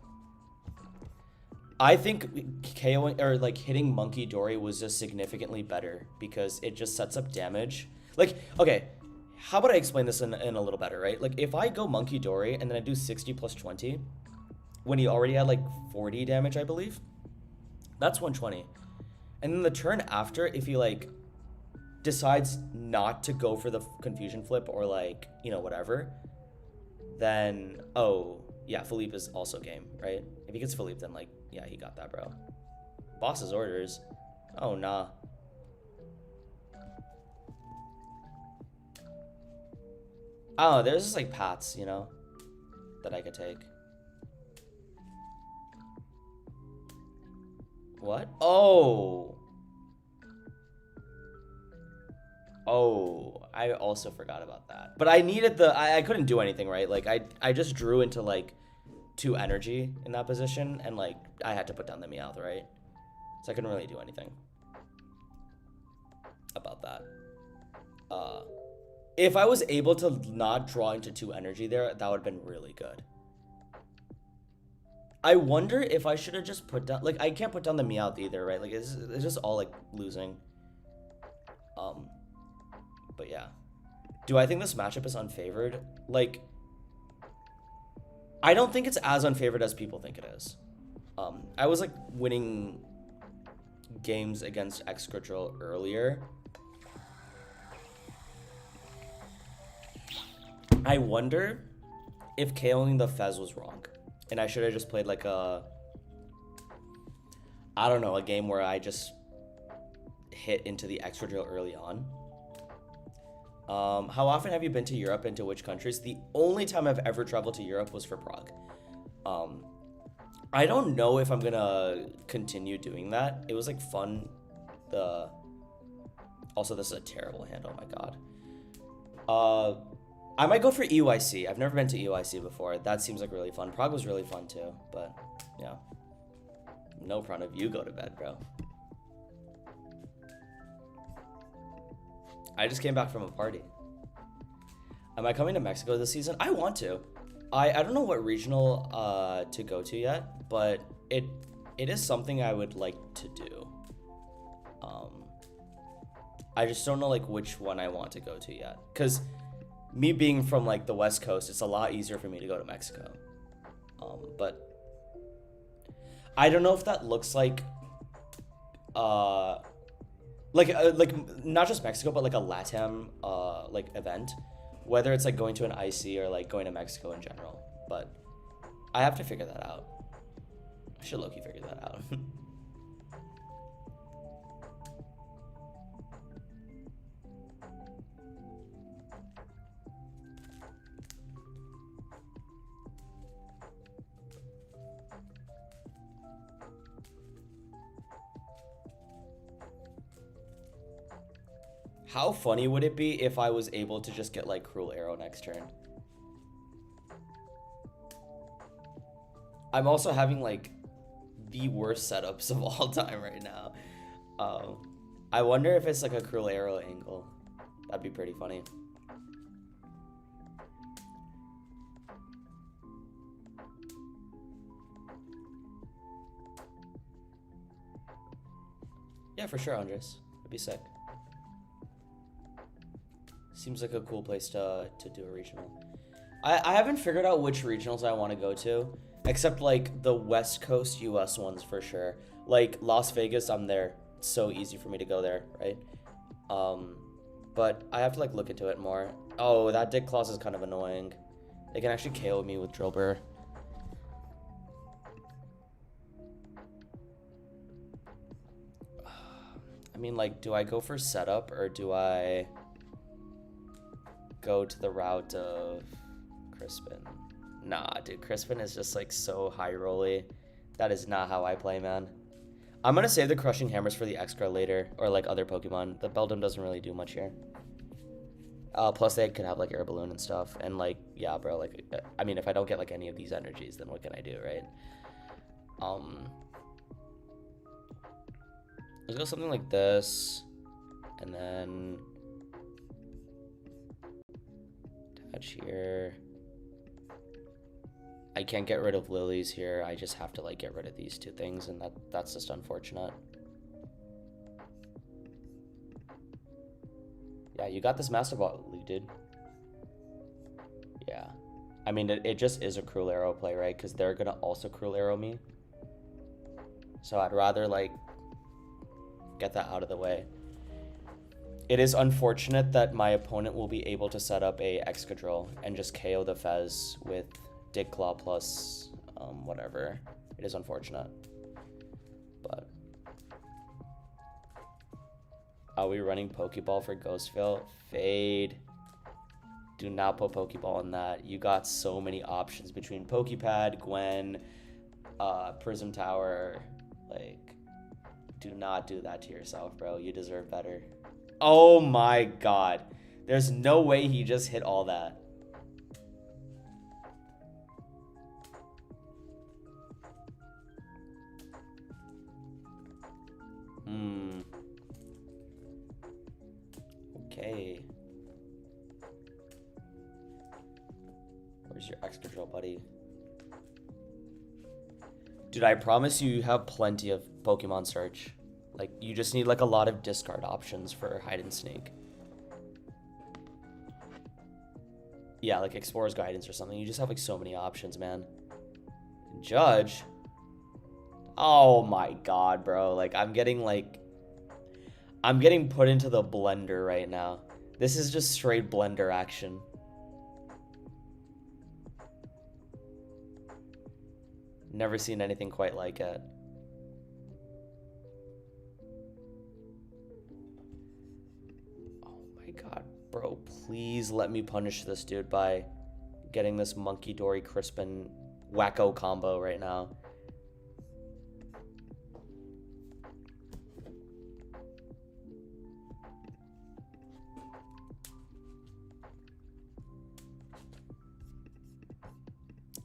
I think KOing or like hitting Monkey Dory was just significantly better because it just sets up damage. Like, okay, how about I explain this in a little better, right? Like if I go Monkey Dory and then I do 60 plus 20, when he already had like 40 damage, I believe, that's 120. And then the turn after, if he like decides not to go for the confusion flip or like, you know, whatever, then, oh, yeah, Philippe is also game, right? If he gets Philippe, then like, yeah, he got that, bro. Boss's orders. Oh, nah. Oh, there's just like paths, you know, that I could take. What? Oh. Oh, I also forgot about that. But I needed I couldn't do anything, right? Like I just drew into like 2 energy in that position and like I had to put down the Meowth, right? So I couldn't really do anything about that. If I was able to not draw into 2 energy there, that would have been really good. I wonder if I should have just put down, like I can't put down the Meowth either, right? Like it's just all like losing. But yeah. Do I think this matchup is unfavored? Like, I don't think it's as unfavored as people think it is. I was like winning games against Excadrill earlier. I wonder if KOing the Fez was wrong. And I should have just played like I don't know, a game where I just hit into the Excadrill early on. How often have you been to Europe and to which countries? The only time I've ever traveled to Europe was for Prague. I don't know if I'm gonna continue doing that. It was like fun. Also, this is a terrible hand. Oh my god. I might go for EYC. I've never been to EYC before. That seems like really fun. Prague was really fun too, but yeah. No Pranav, you go to bed, bro. I just came back from a party. Am I coming to Mexico this season? I want to. I don't know what regional to go to yet, but it is something I would like to do. I just don't know like which one I want to go to yet. Because me being from like the West Coast, it's a lot easier for me to go to Mexico. But I don't know if that looks like not just Mexico, but like a LATAM like event, whether it's like going to an IC or like going to Mexico in general. But I have to figure that out. I should low-key figure that out. How funny would it be if I was able to just get like Cruel Arrow next turn? I'm also having like the worst setups of all time right now. I wonder if it's like a Cruel Arrow angle. That'd be pretty funny. Yeah, for sure, Andres. That'd be sick. Seems like a cool place to do a regional. I haven't figured out which regionals I want to go to, except like the West Coast US ones for sure. Like Las Vegas, I'm there. It's so easy for me to go there, right? But I have to like look into it more. Oh, that Dick Claws is kind of annoying. They can actually KO me with Drillbur. I mean, like, do I go for setup or do I go to the route of Crispin? Nah, dude, Crispin is just like so high rolly. That is not how I play, man. I'm gonna save the crushing hammers for the Excra later, or like other Pokemon. The Beldum doesn't really do much here. Plus they could have like air balloon and stuff, and like yeah, bro. Like I mean, if I don't get like any of these energies, then what can I do, right? Let's go something like this, and then attach here. I can't get rid of lilies here. I just have to like get rid of these two things, and that's just unfortunate. Yeah, you got this Master Ball lead, dude. Yeah. I mean, it just is a Cruel Arrow play, right? Because they're going to also Cruel Arrow me. So I'd rather, like, get that out of the way. It is unfortunate that my opponent will be able to set up a Excadrill and just KO the Fez with Dig Claw plus whatever. It is unfortunate. But... are we running Pokeball for Ghostville? Fade. Do not put Pokeball in that. You got so many options between Pokepad, Gwen, Prism Tower. Like, do not do that to yourself, bro. You deserve better. Oh my god. There's no way he just hit all that. Okay. Where's your Excadrill, buddy? Dude, I promise you have plenty of Pokemon search. Like, you just need like a lot of discard options for hide and sneak. Yeah, like Explorer's Guidance or something. You just have like so many options, man. Judge? Oh my god, bro. Like, I'm getting put into the blender right now. This is just straight blender action. Never seen anything quite like it. Oh my god, bro. Please let me punish this dude by getting this Monkey Dory Crispin wacko combo right now.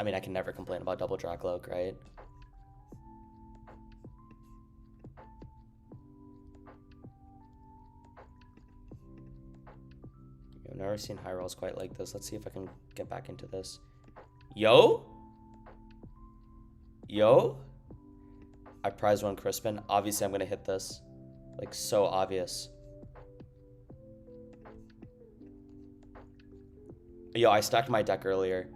I mean, I can never complain about double Dracloak, right? I've never seen high rolls quite like this. Let's see if I can get back into this. Yo? Yo? I prize one Crispin. Obviously, I'm going to hit this. Like, so obvious. Yo, I stacked my deck earlier.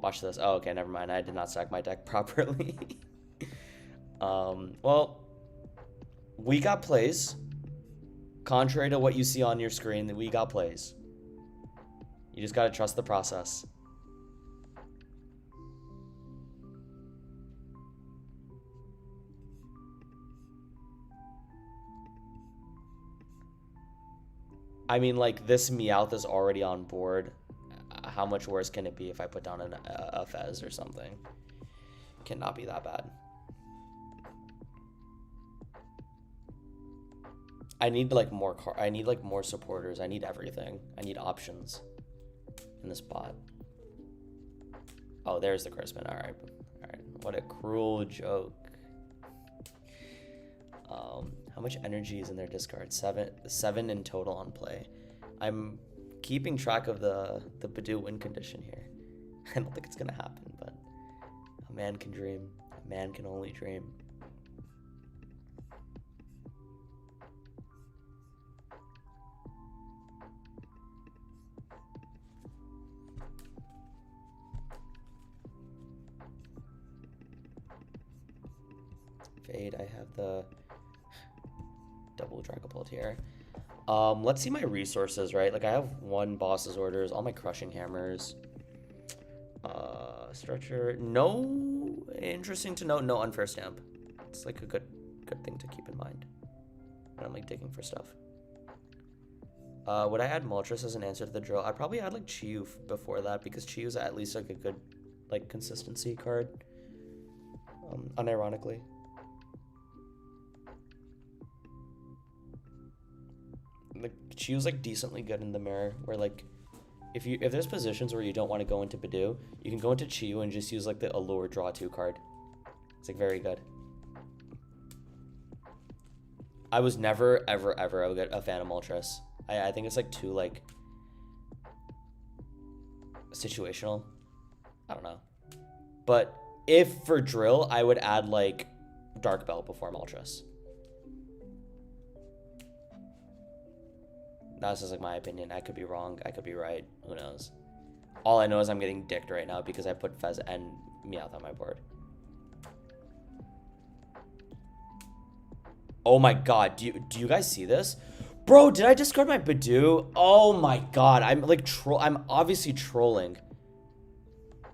Watch this. Oh, okay, never mind. I did not stack my deck properly. Well, we got plays. Contrary to what you see on your screen, we got plays. You just gotta trust the process. I mean, like, this Meowth is already on board. How much worse can it be if I put down a Fez or something? Cannot be that bad. I need like more more supporters. I need everything. I need options in this bot. Oh, there's the Crispin. All right. What a cruel joke. How much energy is in their discard? Seven in total on play. I'm keeping track of the Badoo win condition here. I don't think it's gonna happen, but a man can dream. A man can only dream. Fade, I have the double Dragapult here. Let's see my resources, right? Like, I have one boss's orders, all my crushing hammers. Stretcher. No, interesting to note, no unfair stamp. It's like a good thing to keep in mind when I'm like digging for stuff. Would I add Moltres as an answer to the drill? I'd probably add like Chiyu before that, because Chiyu's at least like a good like consistency card. Unironically. Like Chiyu's like decently good in the mirror. Where like if there's positions where you don't want to go into Badoo, you can go into Chiyu and just use like the Allure draw 2 card. It's like very good. I was never ever ever a fan of Moltres. I think it's like too like situational. I don't know. But if for drill, I would add like Dark Belt before Moltres. That's just like my opinion. I could be wrong. I could be right. Who knows? All I know is I'm getting dicked right now because I put Fez and Meowth on my board. Oh my god. Do you guys see this? Bro, did I discard my Badoo? Oh my god. I'm like I'm obviously trolling.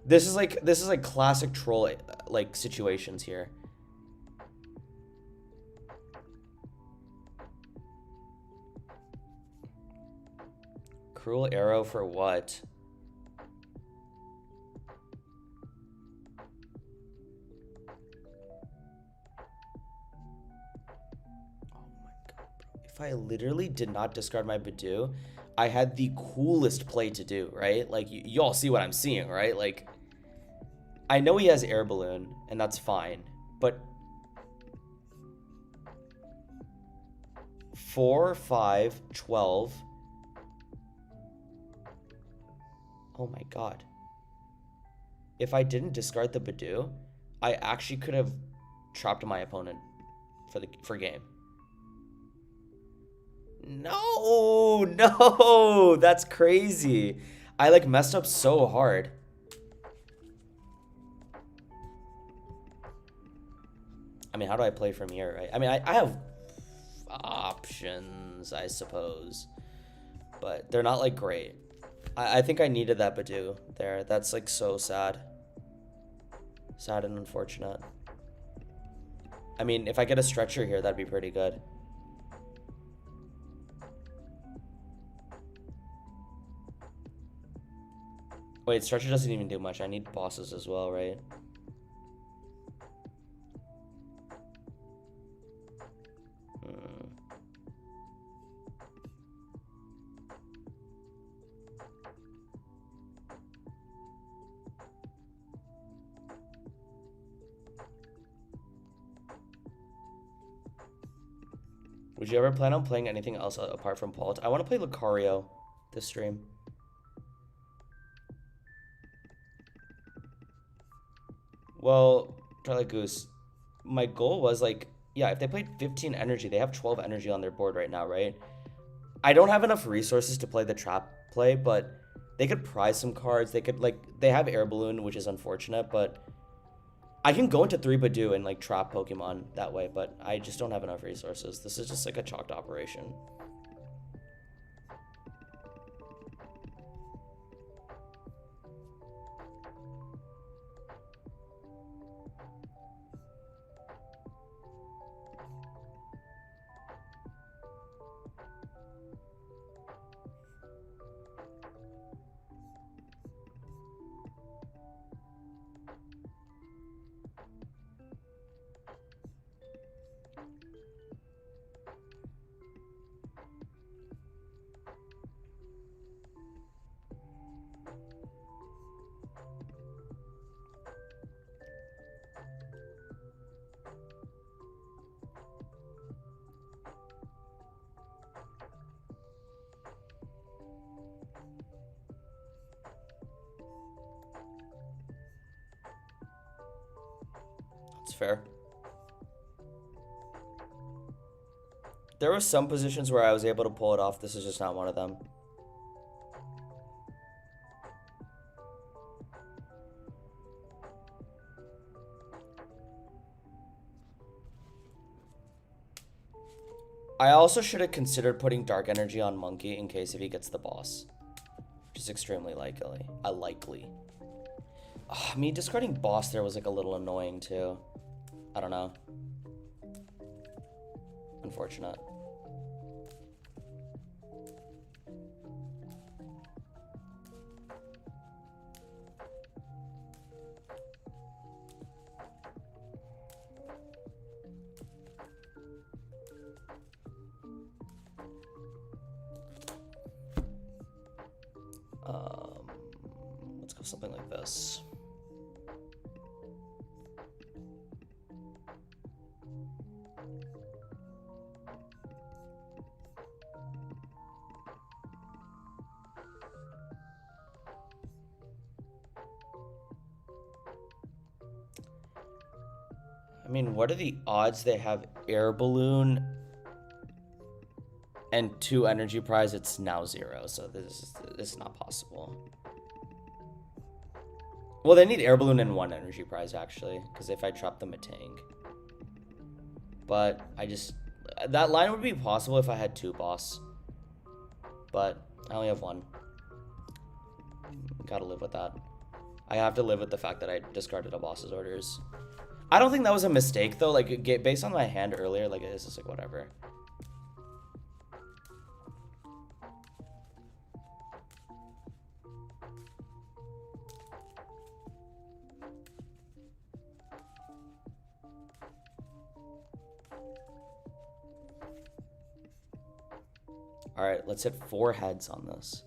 This is like classic troll like situations here. Cruel Arrow for what? Oh my god, bro. If I literally did not discard my Badoo, I had the coolest play to do, right? Like, you all see what I'm seeing, right? Like, I know he has Air Balloon, and that's fine, but 4, 5, 12. Oh my god. If I didn't discard the Badoo, I actually could have trapped my opponent for game. No, that's crazy. I like messed up so hard. I mean, how do I play from here, right? I mean, I have options, I suppose, but they're not like great. I think I needed that Badoo there. That's like so sad. Sad and unfortunate. I mean, if I get a stretcher here, that'd be pretty good. Wait, stretcher doesn't even do much. I need bosses as well, right? Would you ever plan on playing anything else apart from Palt? I want to play Lucario this stream. Well, Charlie Goose, my goal was like, yeah, if they played 15 energy, they have 12 energy on their board right now, right? I don't have enough resources to play the trap play, but they could prize some cards. They could, like, they have Air Balloon, which is unfortunate, but I can go into 3 Badoo and, like, trap Pokemon that way, but I just don't have enough resources. This is just, like, a chalked operation. It's fair. There were some positions where I was able to pull it off. This is just not one of them. I also should have considered putting Dark Energy on Monkey in case if he gets the boss. Which is extremely likely. Me discarding boss there was like a little annoying too. I don't know. Unfortunate. something like this. I mean, what are the odds they have air balloon and 2 energy prize? It's now 0, so this is not possible. Well, they need air balloon and 1 energy prize actually, because if I trap them a tank. But that line would be possible if I had 2 boss. But I only have 1. Gotta live with that. I have to live with the fact that I discarded a boss's orders. I don't think that was a mistake though. Like based on my hand earlier, like it's just like whatever. All right, let's hit 4 heads on this.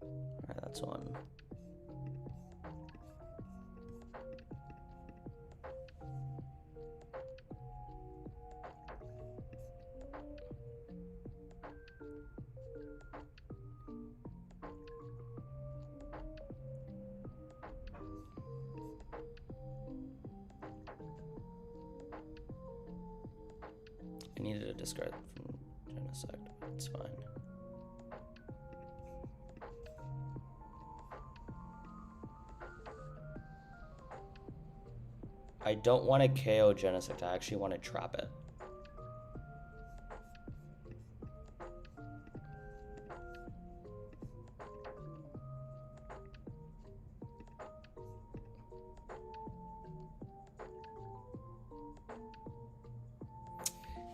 All right, that's 1. I needed to discard from Genesect, but it's fine. I don't want to KO Genesect, I actually want to trap it.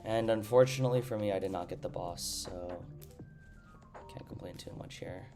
And unfortunately for me, I did not get the boss, so can't complain too much here.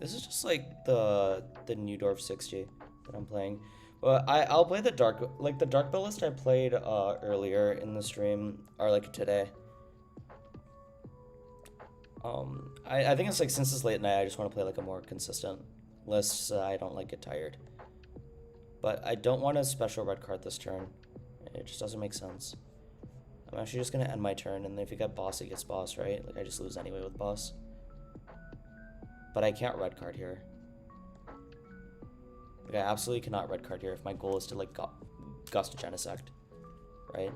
This is just like the New Dwarf 6G that I'm playing. But I'll play the dark build list I played earlier in the stream, or like today. I think it's like since it's late at night, I just want to play like a more consistent list so I don't like get tired. But I don't want a special red card this turn. It just doesn't make sense. I'm actually just gonna end my turn, and if you get boss, it gets boss, right? Like I just lose anyway with boss. But I can't red card here. Like I absolutely cannot red card here if my goal is to like gust Genesect, right?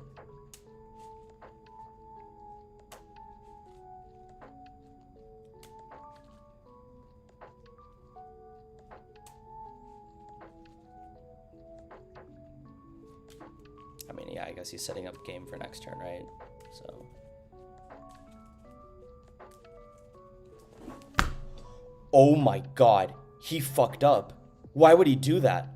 I mean, yeah, I guess he's setting up game for next turn, right? So. Oh my god, he fucked up. Why would he do that?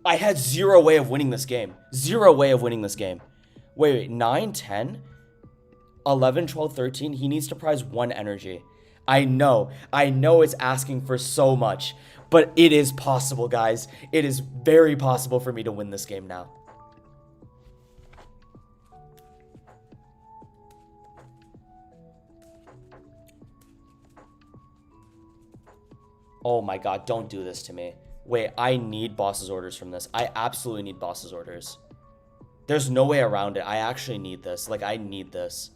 I had zero way of winning this game. Zero way of winning this game. Wait, 9, 10, 11, 12, 13. He needs to prize 1 energy. I know it's asking for so much, but it is possible, guys. It is very possible for me to win this game now. Oh my god, don't do this to me. Wait, I need boss's orders from this. I absolutely need boss's orders. There's no way around it. I actually need this. Like, I need this.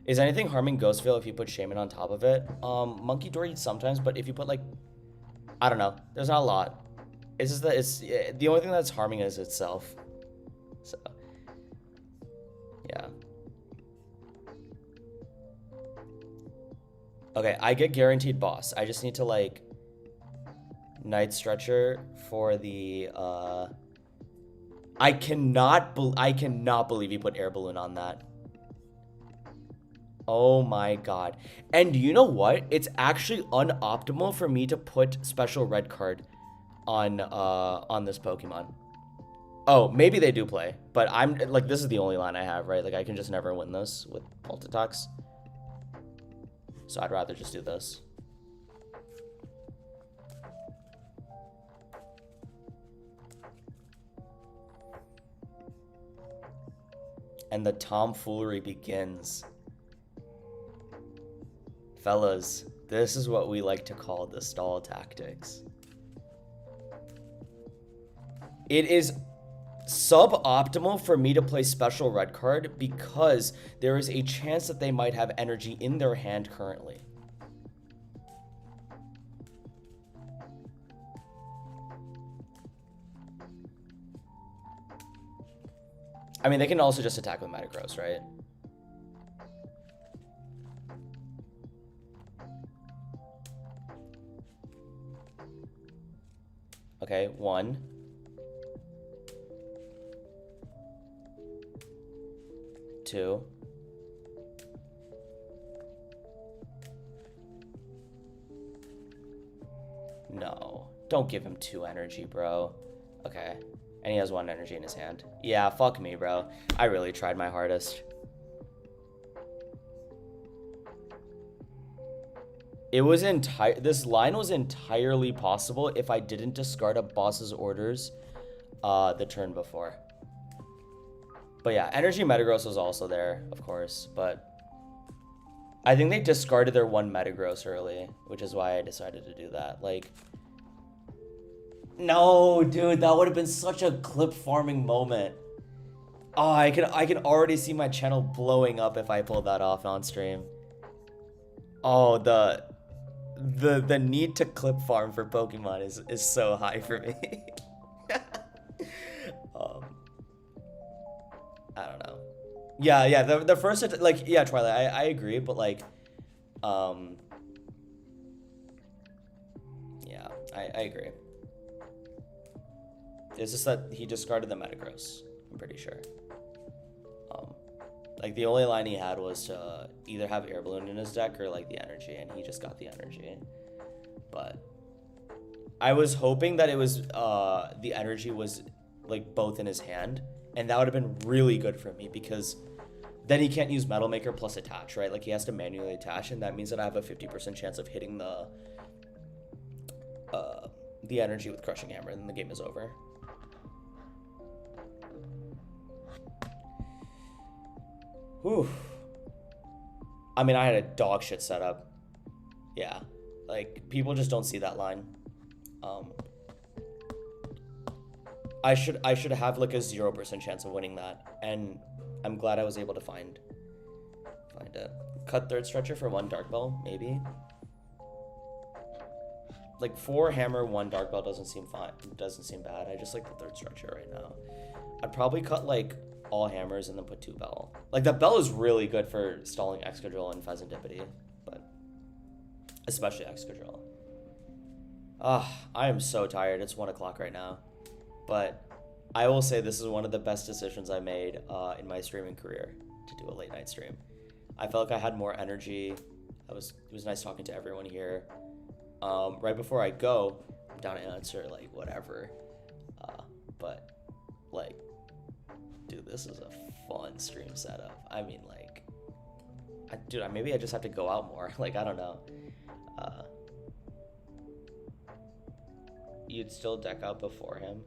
Is anything harming Ghostveil if you put Shaman on top of it? Monkey Dory sometimes, but if you put like, I don't know. There's not a lot. It's just that the only thing that's harming is itself. So Okay, I get guaranteed boss. I just need to like Night Stretcher for the I cannot believe you put air balloon on that. Oh my god. And you know what? It's actually unoptimal for me to put special red card on this Pokemon. Oh, maybe they do play, but I'm like, this is the only line I have, right? Like I can just never win this with Pulse Attacks. So I'd rather just do this. And the tomfoolery begins. Fellas, this is what we like to call the stall tactics. It is suboptimal for me to play special red card because there is a chance that they might have energy in their hand currently. I mean, they can also just attack with Metagross, right? Okay, 1. 2. No. Don't give him 2 energy, bro. Okay. And he has 1 energy in his hand. Yeah, fuck me, bro. I really tried my hardest. It was this line was entirely possible if I didn't discard a boss's orders the turn before. But yeah, Energy Metagross was also there, of course, but I think they discarded their 1 Metagross early, which is why I decided to do that. Like, no, dude, that would have been such a clip farming moment. Oh, I can already see my channel blowing up if I pulled that off on stream. Oh, the need to clip farm for Pokemon is so high for me. I don't know. Yeah, the first, like, yeah, Twilight, I agree, but like, yeah, I agree. It's just that he discarded the Metagross, I'm pretty sure. Like, the only line he had was to either have Air Balloon in his deck or, like, the energy, and he just got the energy. But I was hoping that it was, the energy was, like, both in his hand, and that would have been really good for me, because then he can't use Metal Maker plus attach, right? Like, he has to manually attach, and that means that I have a 50% chance of hitting the energy with Crushing Hammer, and then the game is over. Whew. I mean, I had a dog shit setup. Yeah. Like, people just don't see that line. I should have like a 0% chance of winning that, and I'm glad I was able to find it. Cut Third Stretcher for 1 Dark Bell, maybe. Like 4 Hammer, 1 Dark Bell doesn't seem bad. I just like the Third Stretcher right now. I'd probably cut like all hammers and then put 2 Bell. Like, that Bell is really good for stalling Excadrill and Pheasantipity, but especially Excadrill. I am so tired. It's 1 o'clock right now, but I will say this is one of the best decisions I made in my streaming career, to do a late night stream. I felt like I had more energy. It was nice talking to everyone here. Right before I go, I'm down to answer like whatever, but like, dude, this is a fun stream setup. I mean, like, dude, maybe I just have to go out more. Like, I don't know. You'd still deck out before him?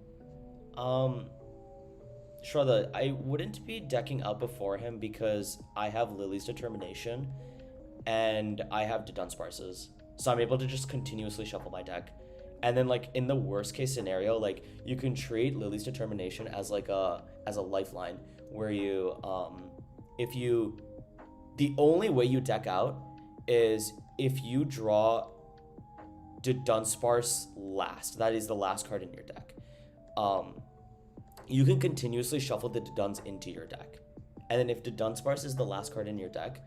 Sure, I wouldn't be decking out before him because I have Lily's Determination and I have Dunsparce's. So I'm able to just continuously shuffle my deck. And then, like, in the worst case scenario, like, you can treat Lily's Determination as like a lifeline where you the only way you deck out is if you draw Dunsparce last. That is the last card in your deck. You can continuously shuffle the Duns into your deck. And then if Dunsparce is the last card in your deck,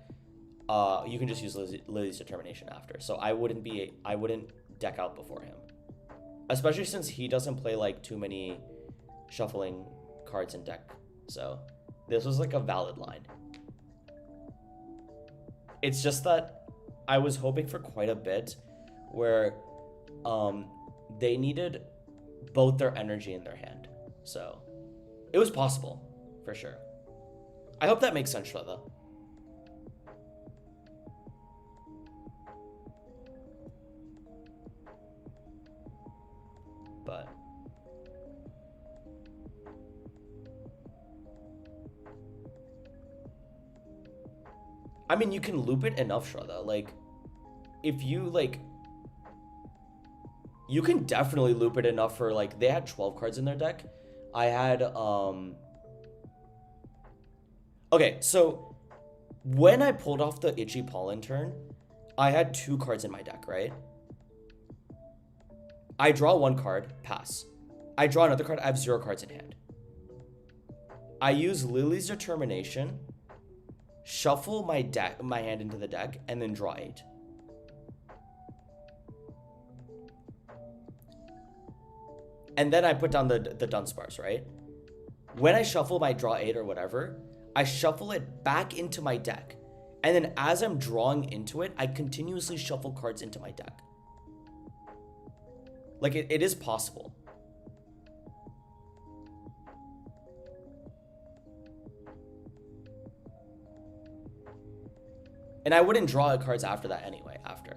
you can just use Lily's Determination after. So I wouldn't deck out before him. Especially since he doesn't play like too many shuffling cards in deck. So this was like a valid line. It's just that I was hoping for quite a bit where they needed both their energy in their hand. So it was possible for sure. I hope that makes sense, Shweta. But I mean, you can loop it enough, Shraddha. Like, if you, like, you can definitely loop it enough for, like, they had 12 cards in their deck. I had, okay, so when I pulled off the Itchy Pollen turn, I had 2 cards in my deck, right? I draw 1 card, pass. I draw another card, I have 0 cards in hand. I use Lily's Determination, shuffle my hand into the deck, and then draw 8. And then I put down the Dunsparce, right? When I shuffle my draw 8 or whatever, I shuffle it back into my deck. And then as I'm drawing into it, I continuously shuffle cards into my deck. Like, it is possible. And I wouldn't draw cards after that anyway, after.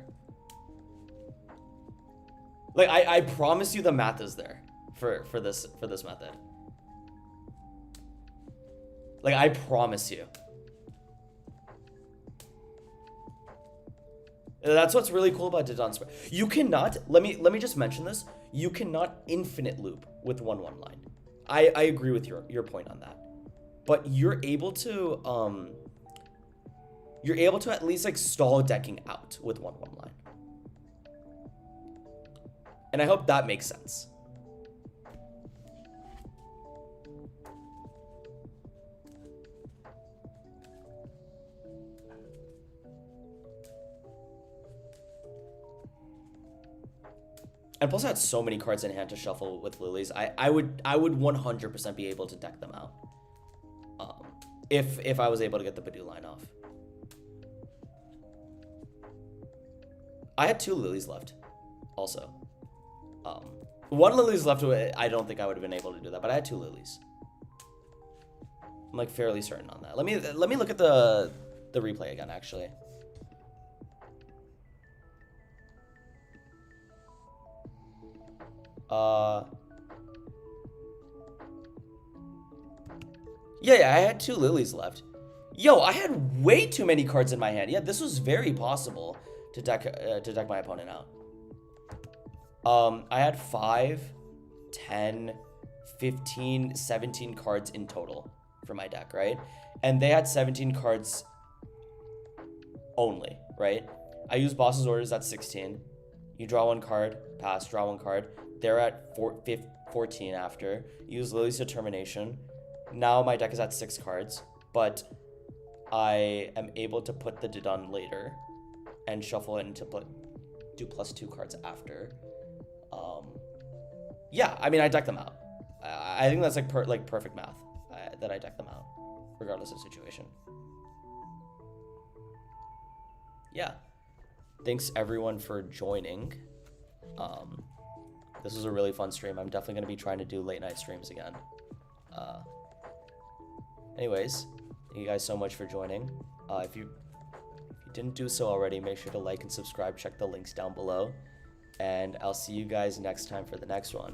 Like, I promise you the math is there for this method. Like, I promise you. That's what's really cool about Didon's. You cannot, let me just mention this. You cannot infinite loop with 1/1 line. I agree with your point on that. But you're able to at least like stall decking out with 1/1 line. And I hope that makes sense. And plus I had so many cards in hand to shuffle with Lilies. I would 100% be able to deck them out. If I was able to get the Badoo line off. I had 2 Lilies left also. 1 Lily's left, I don't think I would have been able to do that, but I had 2 Lilies. I'm like fairly certain on that. Let me look at the replay again, actually. Yeah, I had 2 Lilies left. Yo, I had way too many cards in my hand. Yeah, this was very possible to deck my opponent out. I had 5, 10, 15, 17 cards in total for my deck, right? And they had 17 cards only, right? I use Boss's Orders at 16. You draw 1 card, pass, draw 1 card. They're at 14 after. Use Lily's Determination. Now my deck is at 6 cards, but I am able to put the Didon later and shuffle it into do +2 cards after. Yeah, I mean, I deck them out. I think that's like perfect math that I deck them out, regardless of situation. Yeah. Thanks everyone for joining. This was a really fun stream. I'm definitely going to be trying to do late night streams again. Anyways, thank you guys so much for joining. If you didn't do so already, make sure to like and subscribe. Check the links down below. And I'll see you guys next time for the next one.